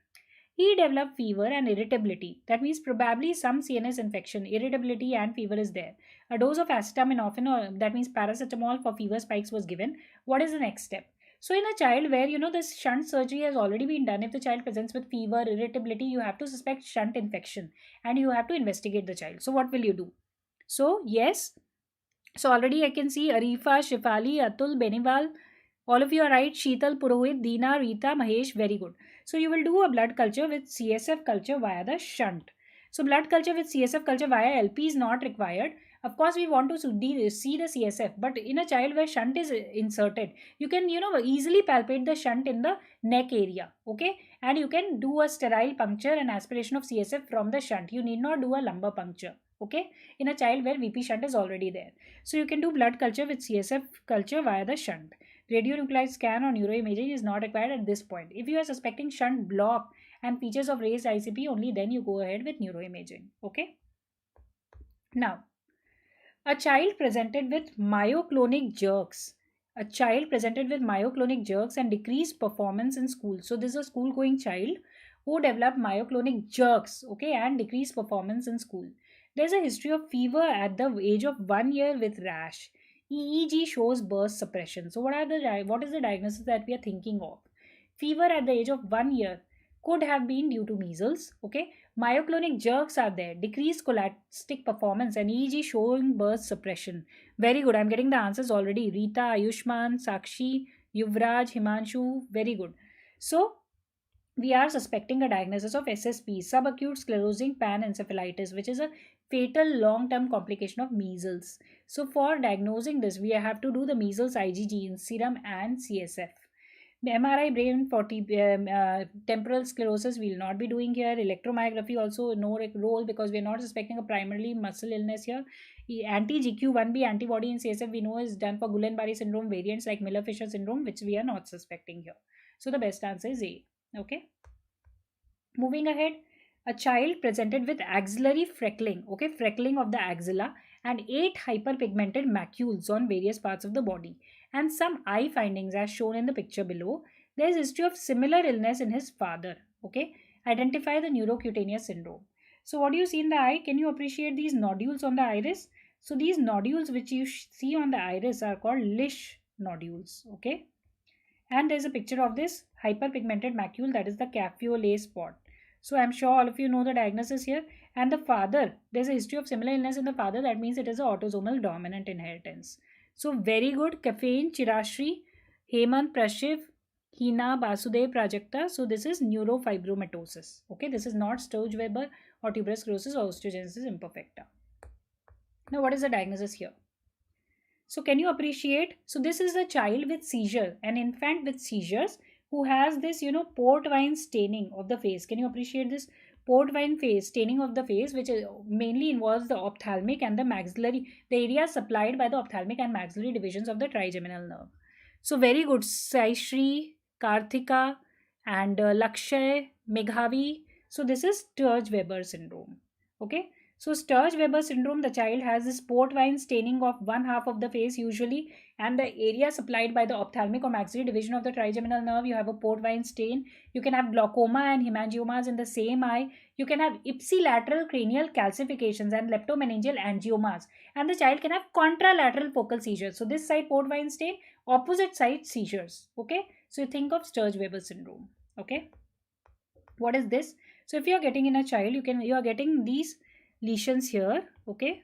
he developed fever and irritability. That means probably some CNS infection, irritability and fever is there. A dose of acetaminophen, or that means paracetamol for fever spikes, was given. What is the next step? So in a child where this shunt surgery has already been done, if the child presents with fever, irritability, you have to suspect shunt infection and you have to investigate the child. So what will you do? So yes, so already I can see Arifa, Shifali, Atul, Benival, all of you are right. Sheetal, Purohit, Deena, Rita, Mahesh, very good. So you will do a blood culture with CSF culture via the shunt. So blood culture with CSF culture via LP is not required. Of course, we want to see the CSF, but in a child where shunt is inserted, you can easily palpate the shunt in the neck area. Okay, and you can do a sterile puncture and aspiration of CSF from the shunt. You need not do a lumbar puncture. Okay, in a child where VP shunt is already there. So you can do blood culture with CSF culture via the shunt. Radionuclide scan or neuroimaging is not required at this point. If you are suspecting shunt block and features of raised ICP, only then you go ahead with neuroimaging. Okay. Now, a child presented with myoclonic jerks. A child presented with myoclonic jerks and decreased performance in school. So this is a school-going child who developed myoclonic jerks, okay, and decreased performance in school. There's a history of fever at the age of 1 year with rash. EEG shows burst suppression. So what is the diagnosis that we are thinking of? Fever at the age of 1 year could have been due to measles. Okay, myoclonic jerks are there, decreased scholastic performance, and EEG showing burst suppression. Very good. I'm getting the answers already. Rita, Ayushman, Sakshi, Yuvraj, Himanshu. Very good. So we are suspecting a diagnosis of SSP, subacute sclerosing panencephalitis, which is a fatal long-term complication of measles. So for diagnosing this, we have to do the measles IgG in serum and CSF. The MRI brain for temporal sclerosis we will not be doing here. Electromyography also no role because we are not suspecting a primarily muscle illness here. Anti-GQ1B antibody in CSF we know is done for Guillain-Barré syndrome variants like Miller-Fisher syndrome, which we are not suspecting here. So the best answer is A. Okay. Moving ahead, a child presented with axillary freckling, okay, freckling of the axilla, and 8 hyperpigmented macules on various parts of the body, and some eye findings as shown in the picture below. There is history of similar illness in his father. Okay, identify the neurocutaneous syndrome. So, what do you see in the eye? Can you appreciate these nodules on the iris? So, these nodules which you see on the iris are called Lish nodules. Okay, and there's a picture of this hyperpigmented macule, that is the caffeolase spot. So I'm sure all of you know the diagnosis here. And the father, there's a history of similar illness in the father. That means it is an autosomal dominant inheritance. So very good. Caffeine, Chirashri, Hemant, Prashiv, Hina, Basudev, Prajakta. So this is neurofibromatosis. Okay, this is not Sturge-Weber or tuberous sclerosis or osteogenesis imperfecta. Now what is the diagnosis here? So can you appreciate? So this is a child with seizure, an infant with seizures who has this, port wine staining of the face. Can you appreciate this? Port wine face, staining of the face, which mainly involves the ophthalmic and the maxillary, the area supplied by the ophthalmic and maxillary divisions of the trigeminal nerve. So very good. Saishri, Karthika, and Lakshay, Meghavi. So this is Sturge-Weber syndrome. Okay. So Sturge-Weber syndrome, the child has this port wine staining of one half of the face usually, and the area supplied by the ophthalmic or maxillary division of the trigeminal nerve, you have a port wine stain. You can have glaucoma and hemangiomas in the same eye. You can have ipsilateral cranial calcifications and leptomeningeal angiomas. And the child can have contralateral focal seizures. So this side port wine stain, opposite side seizures. Okay. So you think of Sturge-Weber syndrome. Okay. What is this? So if you are getting in a child, you are getting these lesions here. Okay.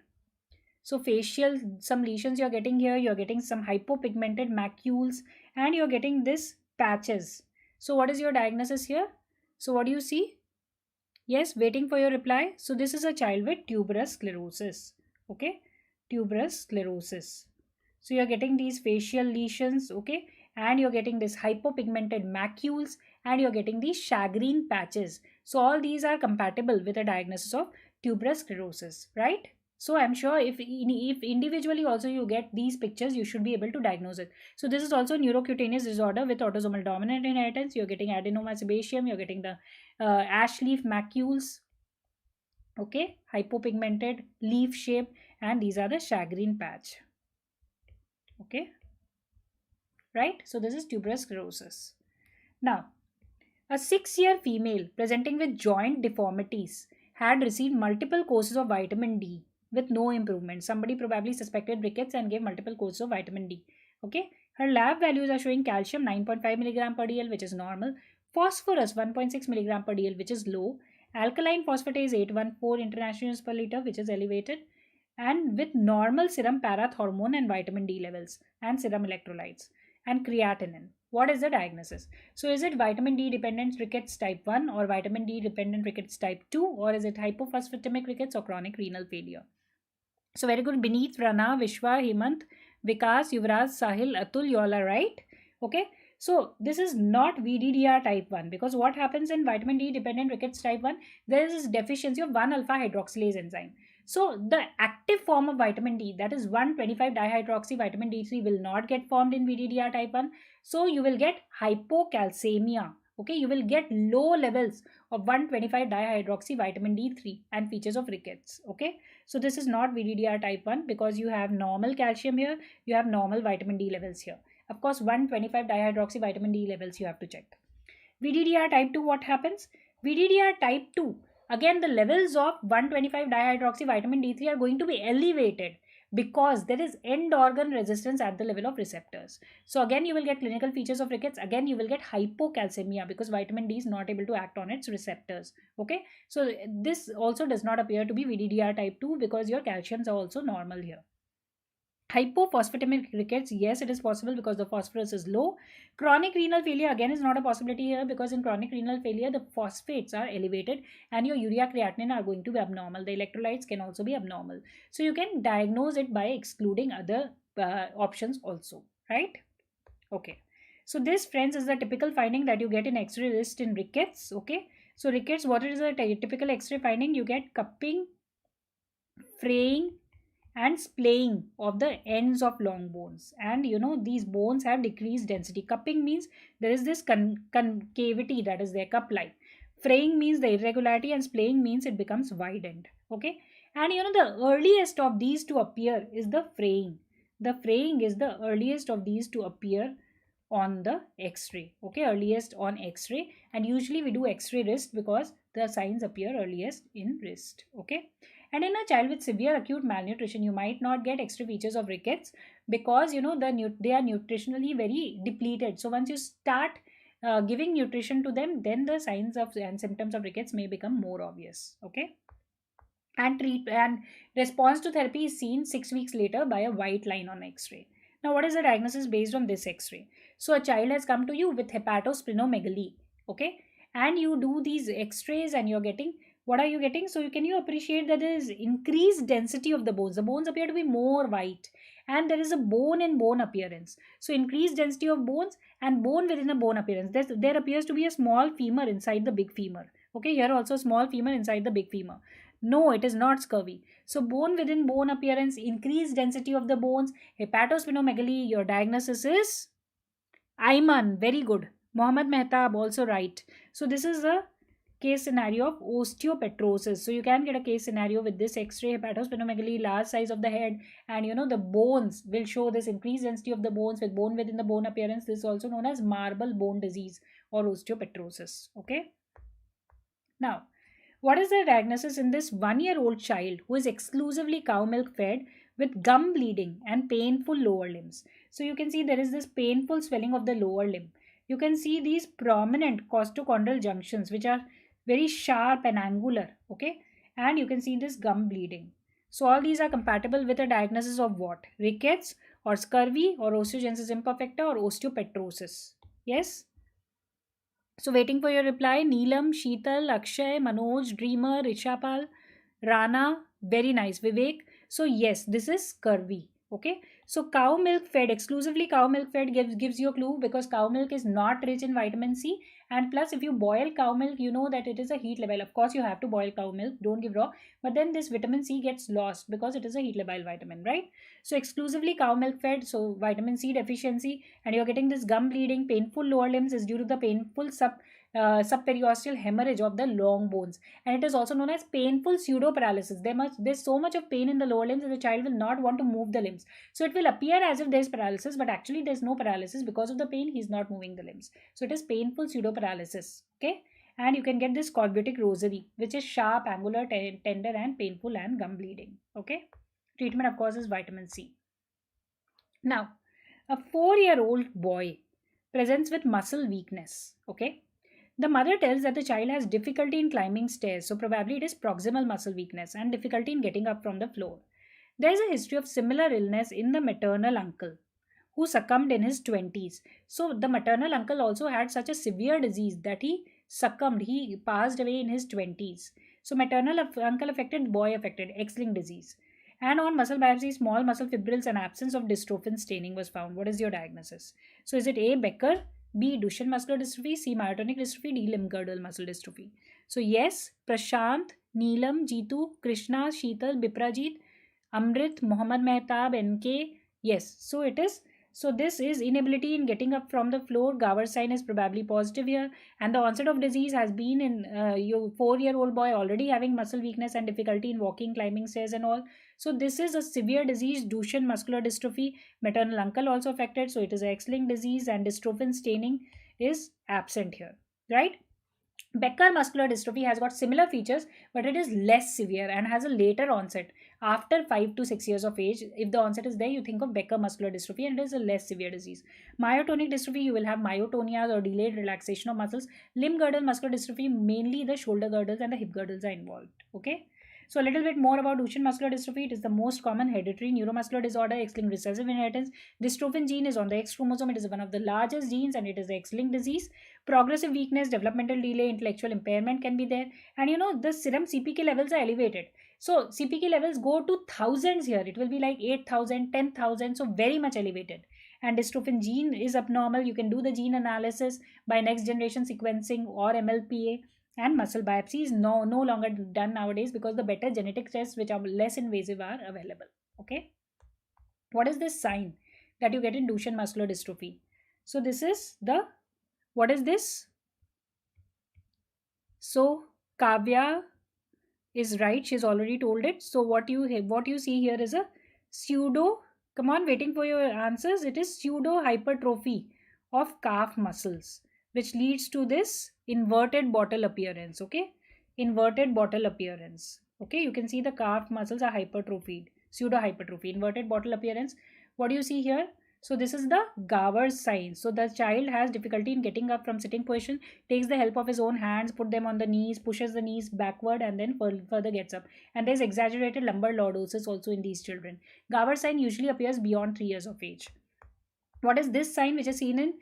So facial, some lesions you're getting here, you're getting some hypopigmented macules, and you're getting this patches. So what is your diagnosis here? So what do you see? Yes, waiting for your reply. So this is a child with tuberous sclerosis. Okay, tuberous sclerosis. So you're getting these facial lesions, okay, and you're getting this hypopigmented macules, and you're getting these shagreen patches. So all these are compatible with a diagnosis of tuberous sclerosis, right? So I'm sure if individually also you get these pictures, you should be able to diagnose it. So this is also neurocutaneous disorder with autosomal dominant inheritance. You're getting adenoma sebaceum, you're getting the ash leaf macules, okay, hypopigmented leaf shape, and these are the shagreen patch, okay, right? So this is tuberous sclerosis. Now, a 6-year female presenting with joint deformities had received multiple courses of vitamin D with no improvement. Somebody probably suspected rickets and gave multiple courses of vitamin D. Okay, her lab values are showing calcium 9.5 milligram per dl, which is normal, phosphorus 1.6 milligram per dl, which is low, alkaline phosphatase 814 international units per liter, which is elevated, and with normal serum parathormone and vitamin D levels and serum electrolytes and creatinine. What is the diagnosis? So is it vitamin D dependent rickets type 1 or vitamin D dependent rickets type 2, or is it hypophosphatemic rickets or chronic renal failure? So very good. Beneath, Rana, Vishwa, Hemant, Vikas, Yuvraj, Sahil, Atul, you all are right. Okay. So this is not VDDR type 1, because what happens in vitamin D dependent rickets type 1, there is this deficiency of 1-alpha hydroxylase enzyme. So the active form of vitamin D, that is 1,25 dihydroxy vitamin D3, will not get formed in VDDR type 1. So you will get hypocalcemia. Okay, you will get low levels of 1,25 dihydroxy vitamin D3 and features of rickets. Okay, so this is not VDDR type 1 because you have normal calcium here, you have normal vitamin D levels here. Of course, 1,25 dihydroxy vitamin D levels you have to check. VDDR type 2, what happens? VDDR type 2, again the levels of 1,25 dihydroxy vitamin D3 are going to be elevated because there is end organ resistance at the level of receptors. So again you will get clinical features of rickets. Again you will get hypocalcemia because vitamin D is not able to act on its receptors. Okay, so this also does not appear to be VDDR type 2 because your calciums are also normal here. Hypophosphatemic rickets, yes, it is possible because the phosphorus is low. Chronic renal failure, again, is not a possibility here because in chronic renal failure, the phosphates are elevated and your urea creatinine are going to be abnormal. The electrolytes can also be abnormal. So you can diagnose it by excluding other options also, right? Okay. So this, friends, is the typical finding that you get in X-ray wrist in rickets. Okay. So rickets, what is the typical X-ray finding? You get cupping, fraying, and splaying of the ends of long bones, and these bones have decreased density. Cupping means there is this concavity that is there, cup like. Fraying means the irregularity, and splaying means it becomes widened. Okay, and the earliest of these to appear is the fraying. The fraying is the earliest of these to appear on the X-ray. Okay, earliest on X-ray, and usually we do X-ray wrist because the signs appear earliest in wrist. Okay, and in a child with severe acute malnutrition, you might not get extra features of rickets because they are nutritionally very depleted. So once you start giving nutrition to them, then the signs of and symptoms of rickets may become more obvious. Okay, and response to therapy is seen 6 weeks later by a white line on X-ray. Now, what is the diagnosis based on this X-ray? So a child has come to you with hepatosplenomegaly. Okay, and you do these X-rays and you're getting, what are you getting? So can you appreciate that there is increased density of the bones? The bones appear to be more white and there is a bone in bone appearance. So increased density of bones and bone within a bone appearance. There appears to be a small femur inside the big femur. Okay, here also small femur inside the big femur. No, it is not scurvy. So bone within bone appearance, increased density of the bones, hepatosplenomegaly, your diagnosis is Ayman, very good. Mohammed Mehtab, also right. So this is a case scenario of osteopetrosis. So you can get a case scenario with this X-ray hepatosplenomegaly, large size of the head, and the bones will show this increased density of the bones with bone within the bone appearance. This is also known as marble bone disease or osteopetrosis. Okay. Now, what is the diagnosis in this 1-year-old child who is exclusively cow milk fed with gum bleeding and painful lower limbs? So you can see there is this painful swelling of the lower limb. You can see these prominent costochondral junctions which are very sharp and angular, okay? And you can see this gum bleeding. So all these are compatible with a diagnosis of what? Rickets or scurvy or osteogenesis imperfecta or osteopetrosis. Yes? So waiting for your reply. Neelam, Sheetal, Akshay, Manoj, Dreamer, Rishapal, Rana. Very nice. Vivek. So yes, this is scurvy. Okay. So cow milk fed, exclusively cow milk fed gives you a clue because cow milk is not rich in vitamin C. And plus, if you boil cow milk, you know that it is a heat level. Of course, you have to boil cow milk. Don't give raw. But then this vitamin C gets lost because it is a heat level vitamin, right? So exclusively cow milk fed. So vitamin C deficiency, and you're getting this gum bleeding, painful lower limbs is due to the painful subperiosteal hemorrhage of the long bones, and it is also known as painful pseudo paralysis. There's so much of pain in the lower limbs that the child will not want to move the limbs. So it will appear as if there's paralysis, but actually there's no paralysis because of the pain. He's not moving the limbs. So it is painful pseudo paralysis. Okay. And you can get this corbutic rosary, which is sharp, angular, tender, and painful, and gum bleeding. Okay. Treatment, of course, is vitamin C. Now, a 4-year-old boy presents with muscle weakness. Okay. The mother tells that the child has difficulty in climbing stairs, so probably it is proximal muscle weakness and difficulty in getting up from the floor. There is a history of similar illness in the maternal uncle who succumbed in his 20s. So the maternal uncle also had such a severe disease that he succumbed, he passed away in his 20s. So maternal uncle affected, boy affected, X-linked disease. And on muscle biopsy, small muscle fibrils and absence of dystrophin staining was found. What is your diagnosis? So is it A, Becker, B, Duchenne muscular dystrophy, C, myotonic dystrophy, D, limb girdle muscle dystrophy? So yes, Prashant, Neelam, Jeetu, Krishna, Sheetal, Biprajit, Amrit, Mohammad Mehtab, NK. Yes, so it is. So this is inability in getting up from the floor. Gowers sign is probably positive here. And the onset of disease has been in your 4-year-old boy already having muscle weakness and difficulty in walking, climbing stairs and all. So this is a severe disease, Duchenne muscular dystrophy. Maternal uncle also affected. So it is an X-linked disease and dystrophin staining is absent here, right? Becker muscular dystrophy has got similar features, but it is less severe and has a later onset after 5 to 6 years of age. If the onset is there, you think of Becker muscular dystrophy, and it is a less severe disease. Myotonic dystrophy, you will have myotonia or delayed relaxation of muscles. Limb girdle muscular dystrophy, mainly the shoulder girdles and the hip girdles are involved. Okay. So a little bit more about Duchenne muscular dystrophy. It is the most common hereditary neuromuscular disorder, X-linked recessive inheritance. Dystrophin gene is on the X chromosome. It is one of the largest genes and it is the X-linked disease. Progressive weakness, developmental delay, intellectual impairment can be there. And the serum CPK levels are elevated. So CPK levels go to thousands here. It will be like 8,000, 10,000. So very much elevated. And dystrophin gene is abnormal. You can do the gene analysis by next generation sequencing or MLPA. And muscle biopsy is no longer done nowadays because the better genetic tests which are less invasive are available. Okay. What is this sign that you get in Duchenne muscular dystrophy? So this is the, what is this? So Kavya is right. She's already told it. So what you see here is a pseudo, come on, waiting for your answers. It is pseudo hypertrophy of calf muscles, which leads to this inverted bottle appearance. Okay. Inverted bottle appearance. Okay. You can see the calf muscles are hypertrophied. Pseudo hypertrophy. Inverted bottle appearance. What do you see here? So this is the Gowers sign. So the child has difficulty in getting up from sitting position, takes the help of his own hands, put them on the knees, pushes the knees backward and then further gets up. And there's exaggerated lumbar lordosis also in these children. Gowers sign usually appears beyond 3 years of age. What is this sign which is seen in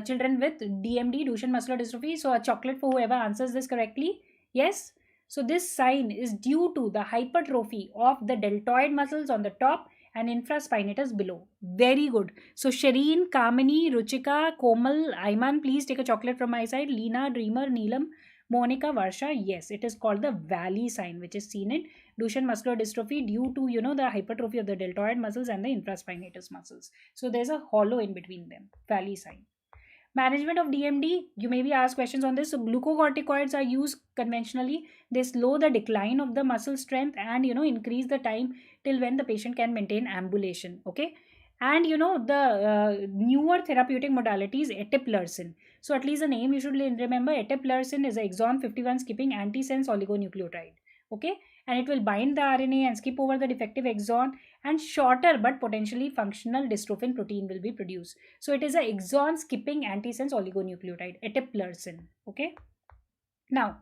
children with DMD, Duchenne muscular dystrophy? So a chocolate for whoever answers this correctly. Yes. So this sign is due to the hypertrophy of the deltoid muscles on the top and infraspinatus below. Very good. So Shireen, Kamini, Ruchika, Komal, Ayman, please take a chocolate from my side. Leena, Dreamer, Neelam, Monica, Varsha. Yes, it is called the valley sign, which is seen in Duchenne muscular dystrophy due to the hypertrophy of the deltoid muscles and the infraspinatus muscles. So there's a hollow in between them. Valley sign. Management of DMD, you may be asked questions on this. So glucocorticoids are used conventionally. They slow the decline of the muscle strength and increase the time till when the patient can maintain ambulation. Okay. And the newer therapeutic modalities, eteplirsen. So at least the name you should remember, eteplirsen is an exon 51 skipping antisense oligonucleotide. Okay. And it will bind the RNA and skip over the defective exon, and shorter but potentially functional dystrophin protein will be produced. So it is an exon skipping antisense oligonucleotide, eteplirsen. Okay. Now,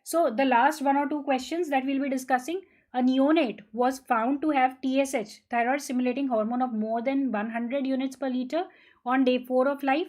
so the last one or two questions that we'll be discussing. A neonate was found to have TSH, thyroid stimulating hormone, of more than 100 units per liter on day 4 of life.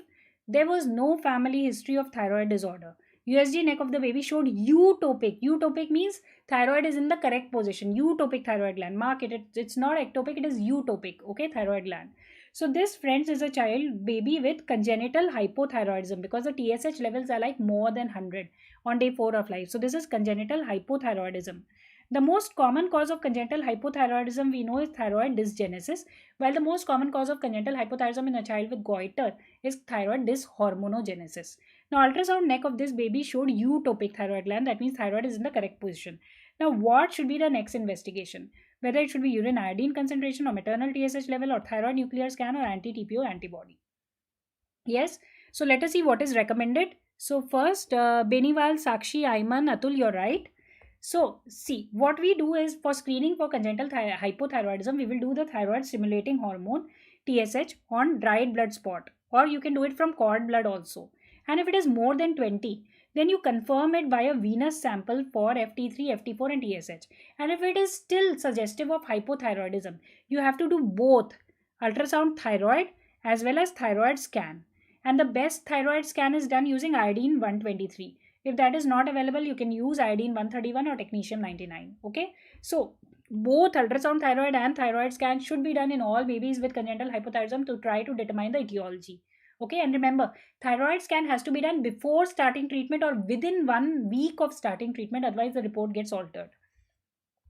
There was no family history of thyroid disorder. USG neck of the baby showed eutopic. Eutopic means thyroid is in the correct position. Eutopic thyroid gland. Mark it. It's not ectopic, it is eutopic. Okay, thyroid gland. So this, friends, is a child baby with congenital hypothyroidism because the TSH levels are like more than 100 on day 4 of life. So this is congenital hypothyroidism. The most common cause of congenital hypothyroidism we know is thyroid dysgenesis, while the most common cause of congenital hypothyroidism in a child with goiter is thyroid dyshormonogenesis. Now, ultrasound neck of this baby showed eutopic thyroid gland. That means thyroid is in the correct position. Now, what should be the next investigation? Whether it should be urine iodine concentration or maternal TSH level or thyroid nuclear scan or anti-TPO antibody. Yes. So let us see what is recommended. So first, Beniwal, Sakshi, Ayman, Atul, you're right. So see, what we do is for screening for congenital hypothyroidism, we will do the thyroid stimulating hormone TSH on dried blood spot, or you can do it from cord blood also. And if it is more than 20, then you confirm it by a venous sample for FT3, FT4 and TSH. And if it is still suggestive of hypothyroidism, you have to do both ultrasound thyroid as well as thyroid scan. And the best thyroid scan is done using iodine 123. If that is not available, you can use iodine 131 or technetium 99. Okay. So both ultrasound thyroid and thyroid scan should be done in all babies with congenital hypothyroidism to try to determine the etiology. Okay. And remember, thyroid scan has to be done before starting treatment or within 1 week of starting treatment. Otherwise, the report gets altered.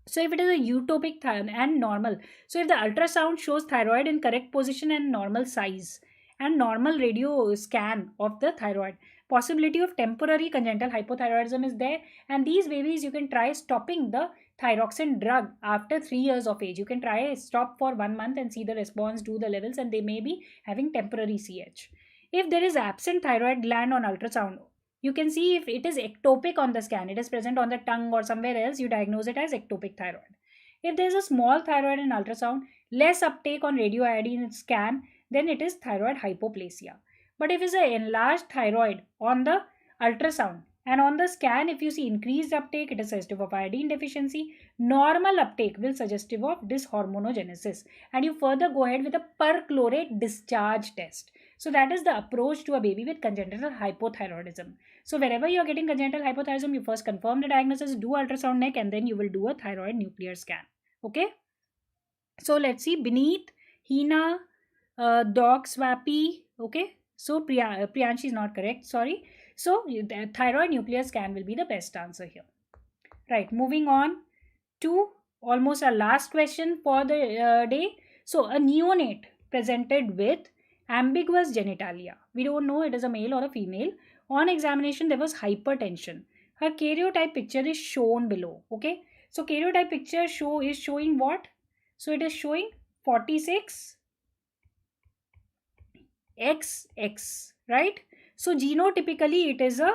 So if it is a eutopic and normal, so if the ultrasound shows thyroid in correct position and normal size and normal radio scan of the thyroid, possibility of temporary congenital hypothyroidism is there, and these babies you can try stopping the thyroxine drug after 3 years of age. You can try stop for 1 month and see the response, do the levels, and they may be having temporary CH. If there is absent thyroid gland on ultrasound, you can see if it is ectopic on the scan, it is present on the tongue or somewhere else, you diagnose it as ectopic thyroid. If there is a small thyroid in ultrasound, less uptake on radioiodine scan, then it is thyroid hypoplasia. But if it is an enlarged thyroid on the ultrasound and on the scan, if you see increased uptake, it is suggestive of iodine deficiency. Normal uptake will suggestive of dyshormonogenesis. And you further go ahead with a perchlorate discharge test. So that is the approach to a baby with congenital hypothyroidism. So wherever you are getting congenital hypothyroidism, you first confirm the diagnosis, do ultrasound neck, and then you will do a thyroid nuclear scan. Okay. So let's see. Beneath, Hina, Dog Swappy. Okay. So Priyanshi is not correct. Sorry. So the thyroid nuclear scan will be the best answer here. Right. Moving on to almost our last question for the day. So a neonate presented with ambiguous genitalia. We don't know it is a male or a female. On examination, there was hypertension. Her karyotype picture is shown below. Okay. So karyotype picture is showing what? So it is showing 46 XX, right? So genotypically it is a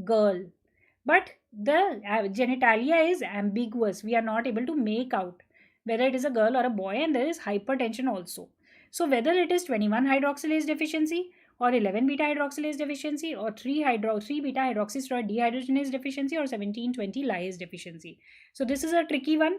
girl, but the genitalia is ambiguous. We are not able to make out whether it is a girl or a boy, and there is hypertension also. So whether it is 21 hydroxylase deficiency or 11 beta hydroxylase deficiency or 3 beta hydroxysteroid dehydrogenase deficiency or 1720 lyase deficiency. So this is a tricky one.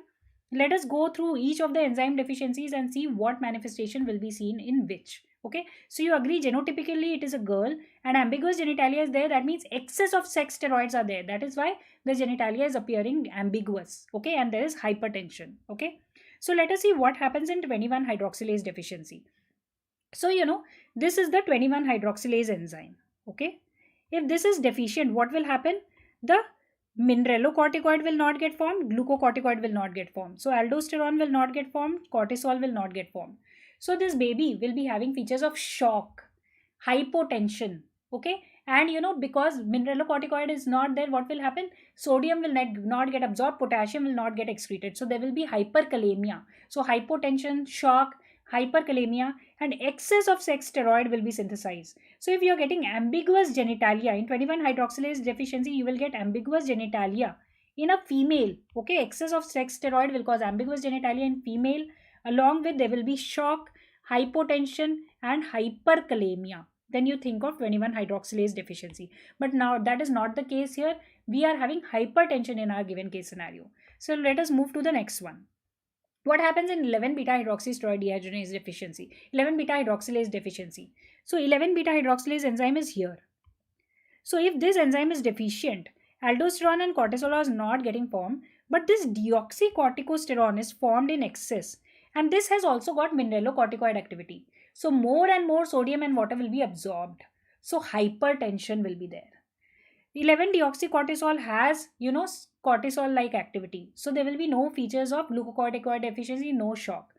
Let us go through each of the enzyme deficiencies and see what manifestation will be seen in which. Okay, so you agree genotypically it is a girl and ambiguous genitalia is there. That means excess of sex steroids are there. That is why the genitalia is appearing ambiguous. Okay, and there is hypertension. Okay, so let us see what happens in 21 hydroxylase deficiency. So this is the 21 hydroxylase enzyme. Okay, if this is deficient, what will happen? The mineralocorticoid will not get formed, glucocorticoid will not get formed. So aldosterone will not get formed, cortisol will not get formed. So this baby will be having features of shock, hypotension, Okay, and because mineralocorticoid is not there, what will happen? Sodium will not get absorbed, potassium will not get excreted, so there will be hyperkalemia. So hypotension, shock, hyperkalemia, and excess of sex steroid will be synthesized. So if you're getting ambiguous genitalia in 21 hydroxylase deficiency, you will get ambiguous genitalia in a female. Okay, excess of sex steroid will cause ambiguous genitalia in female. Along with, there will be shock, hypotension, and hyperkalemia. Then you think of 21 hydroxylase deficiency. But now that is not the case here. We are having hypertension in our given case scenario. So let us move to the next one. What happens in 11 beta hydroxysteroid dehydrogenase deficiency? 11 beta hydroxylase deficiency. So 11 beta hydroxylase enzyme is here. So if this enzyme is deficient, aldosterone and cortisol are not getting formed, but this deoxycorticosterone is formed in excess, and this has also got mineralocorticoid activity. So more and more sodium and water will be absorbed. So hypertension will be there. 11 deoxycortisol has cortisol like activity, so there will be no features of glucocorticoid deficiency, no shock.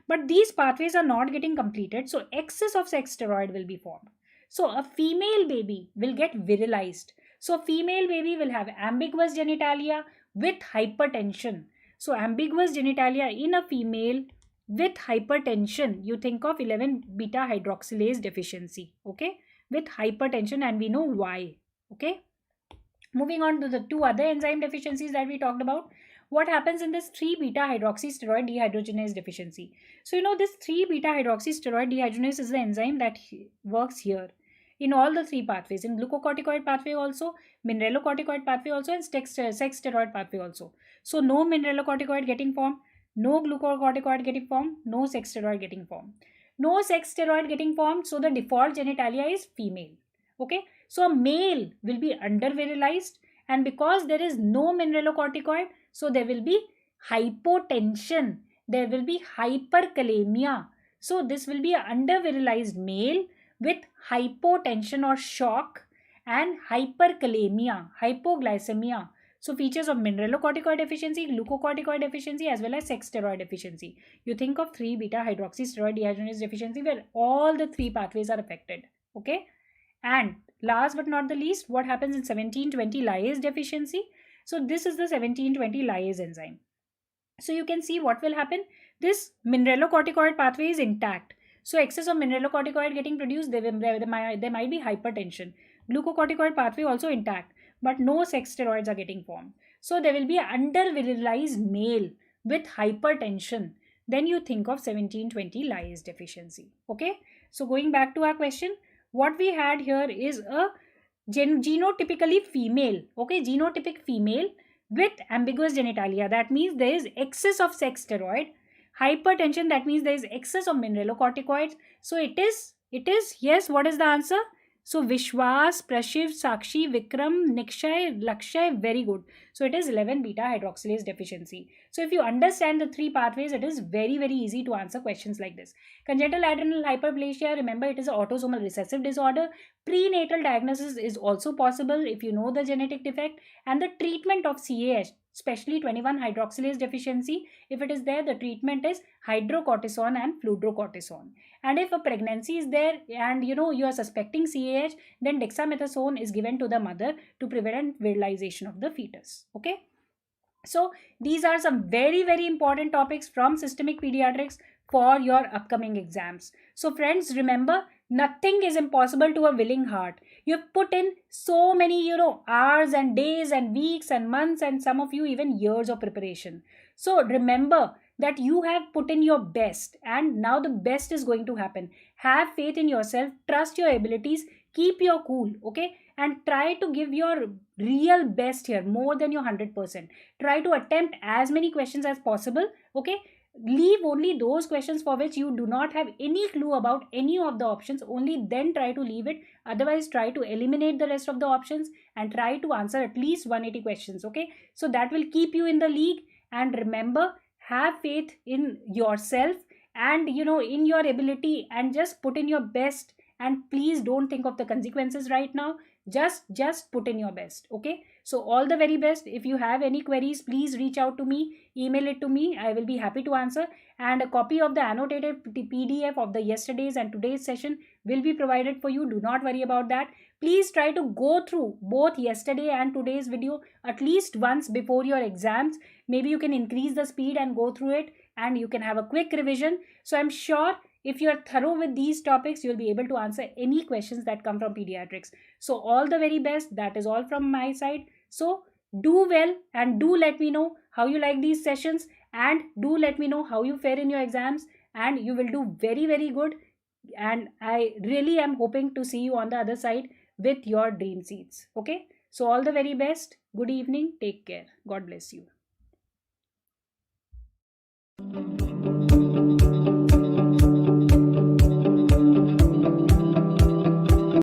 But these pathways are not getting completed, so excess of sex steroid will be formed. So a female baby will get virilized. So female baby will have ambiguous genitalia with hypertension. So ambiguous genitalia in a female with hypertension, you think of 11 beta hydroxylase deficiency, okay, with hypertension, and we know why. Okay, moving on to the two other enzyme deficiencies that we talked about. What happens in this 3 beta hydroxysteroid dehydrogenase deficiency? So this 3 beta hydroxysteroid dehydrogenase is the enzyme that works here in all the three pathways, in glucocorticoid pathway also, mineralocorticoid pathway also, and sex steroid pathway also. So no mineralocorticoid getting formed, no glucocorticoid getting formed, no sex steroid getting formed. No sex steroid getting formed, so the default genitalia is female. Okay, so a male will be under-virilized, and because there is no mineralocorticoid, so there will be hypotension, there will be hyperkalemia. So this will be an under-virilized male with hypotension or shock and hyperkalemia, hypoglycemia. So features of mineralocorticoid deficiency, glucocorticoid deficiency, as well as sex steroid deficiency. You think of 3 beta hydroxysteroid dehydrogenase deficiency where all the three pathways are affected. Okay, and last but not the least, what happens in 1720 lyase deficiency? So this is the 1720 lyase enzyme. So you can see what will happen. This mineralocorticoid pathway is intact. So excess of mineralocorticoid getting produced, there might be hypertension. Glucocorticoid pathway also intact, but no sex steroids are getting formed. So there will be an under-virilized male with hypertension. Then you think of 1720 lyase deficiency. Okay, so going back to our question, what we had here is a genotypically female, okay, genotypic female with ambiguous genitalia. That means there is excess of sex steroid. Hypertension, that means there is excess of mineralocorticoids. So it is yes, what is the answer? So Vishwas, Prashiv, Sakshi, Vikram, Nikshay, Lakshay, very good. So it is 11 beta hydroxylase deficiency. So if you understand the three pathways, it is very, very easy to answer questions like this. Congenital adrenal hyperplasia, remember it is an autosomal recessive disorder. Prenatal diagnosis is also possible if you know the genetic defect, and the treatment of CAH, especially 21 hydroxylase deficiency, if it is there, the treatment is hydrocortisone and fludrocortisone. And if a pregnancy is there and you are suspecting CAH, then dexamethasone is given to the mother to prevent virilization of the fetus. Okay, so these are some very, very important topics from systemic pediatrics for your upcoming exams. So friends, remember, nothing is impossible to a willing heart. You've put in so many hours and days and weeks and months, and some of you even years of preparation. So remember that you have put in your best, and now the best is going to happen. Have faith in yourself, trust your abilities, keep your cool, okay, and try to give your real best here, more than your 100%. Try to attempt as many questions as possible, okay. Leave only those questions for which you do not have any clue about any of the options, only then try to leave it. Otherwise, try to eliminate the rest of the options and try to answer at least 180 questions, okay. So that will keep you in the league. And remember, have faith in yourself and in your ability, and just put in your best, and please don't think of the consequences right now. Just put in your best, okay. So all the very best. If you have any queries, please reach out to me, email it to me. I will be happy to answer. And a copy of the annotated PDF of the yesterday's and today's session will be provided for you. Do not worry about that. Please try to go through both yesterday and today's video at least once before your exams. Maybe you can increase the speed and go through it, and you can have a quick revision. So I'm sure if you are thorough with these topics, you'll be able to answer any questions that come from pediatrics. So all the very best. That is all from my side. So do well, and do let me know how you like these sessions, and do let me know how you fare in your exams, and you will do very, very good. And I really am hoping to see you on the other side with your dream seats. Okay, so all the very best. Good evening. Take care. God bless you.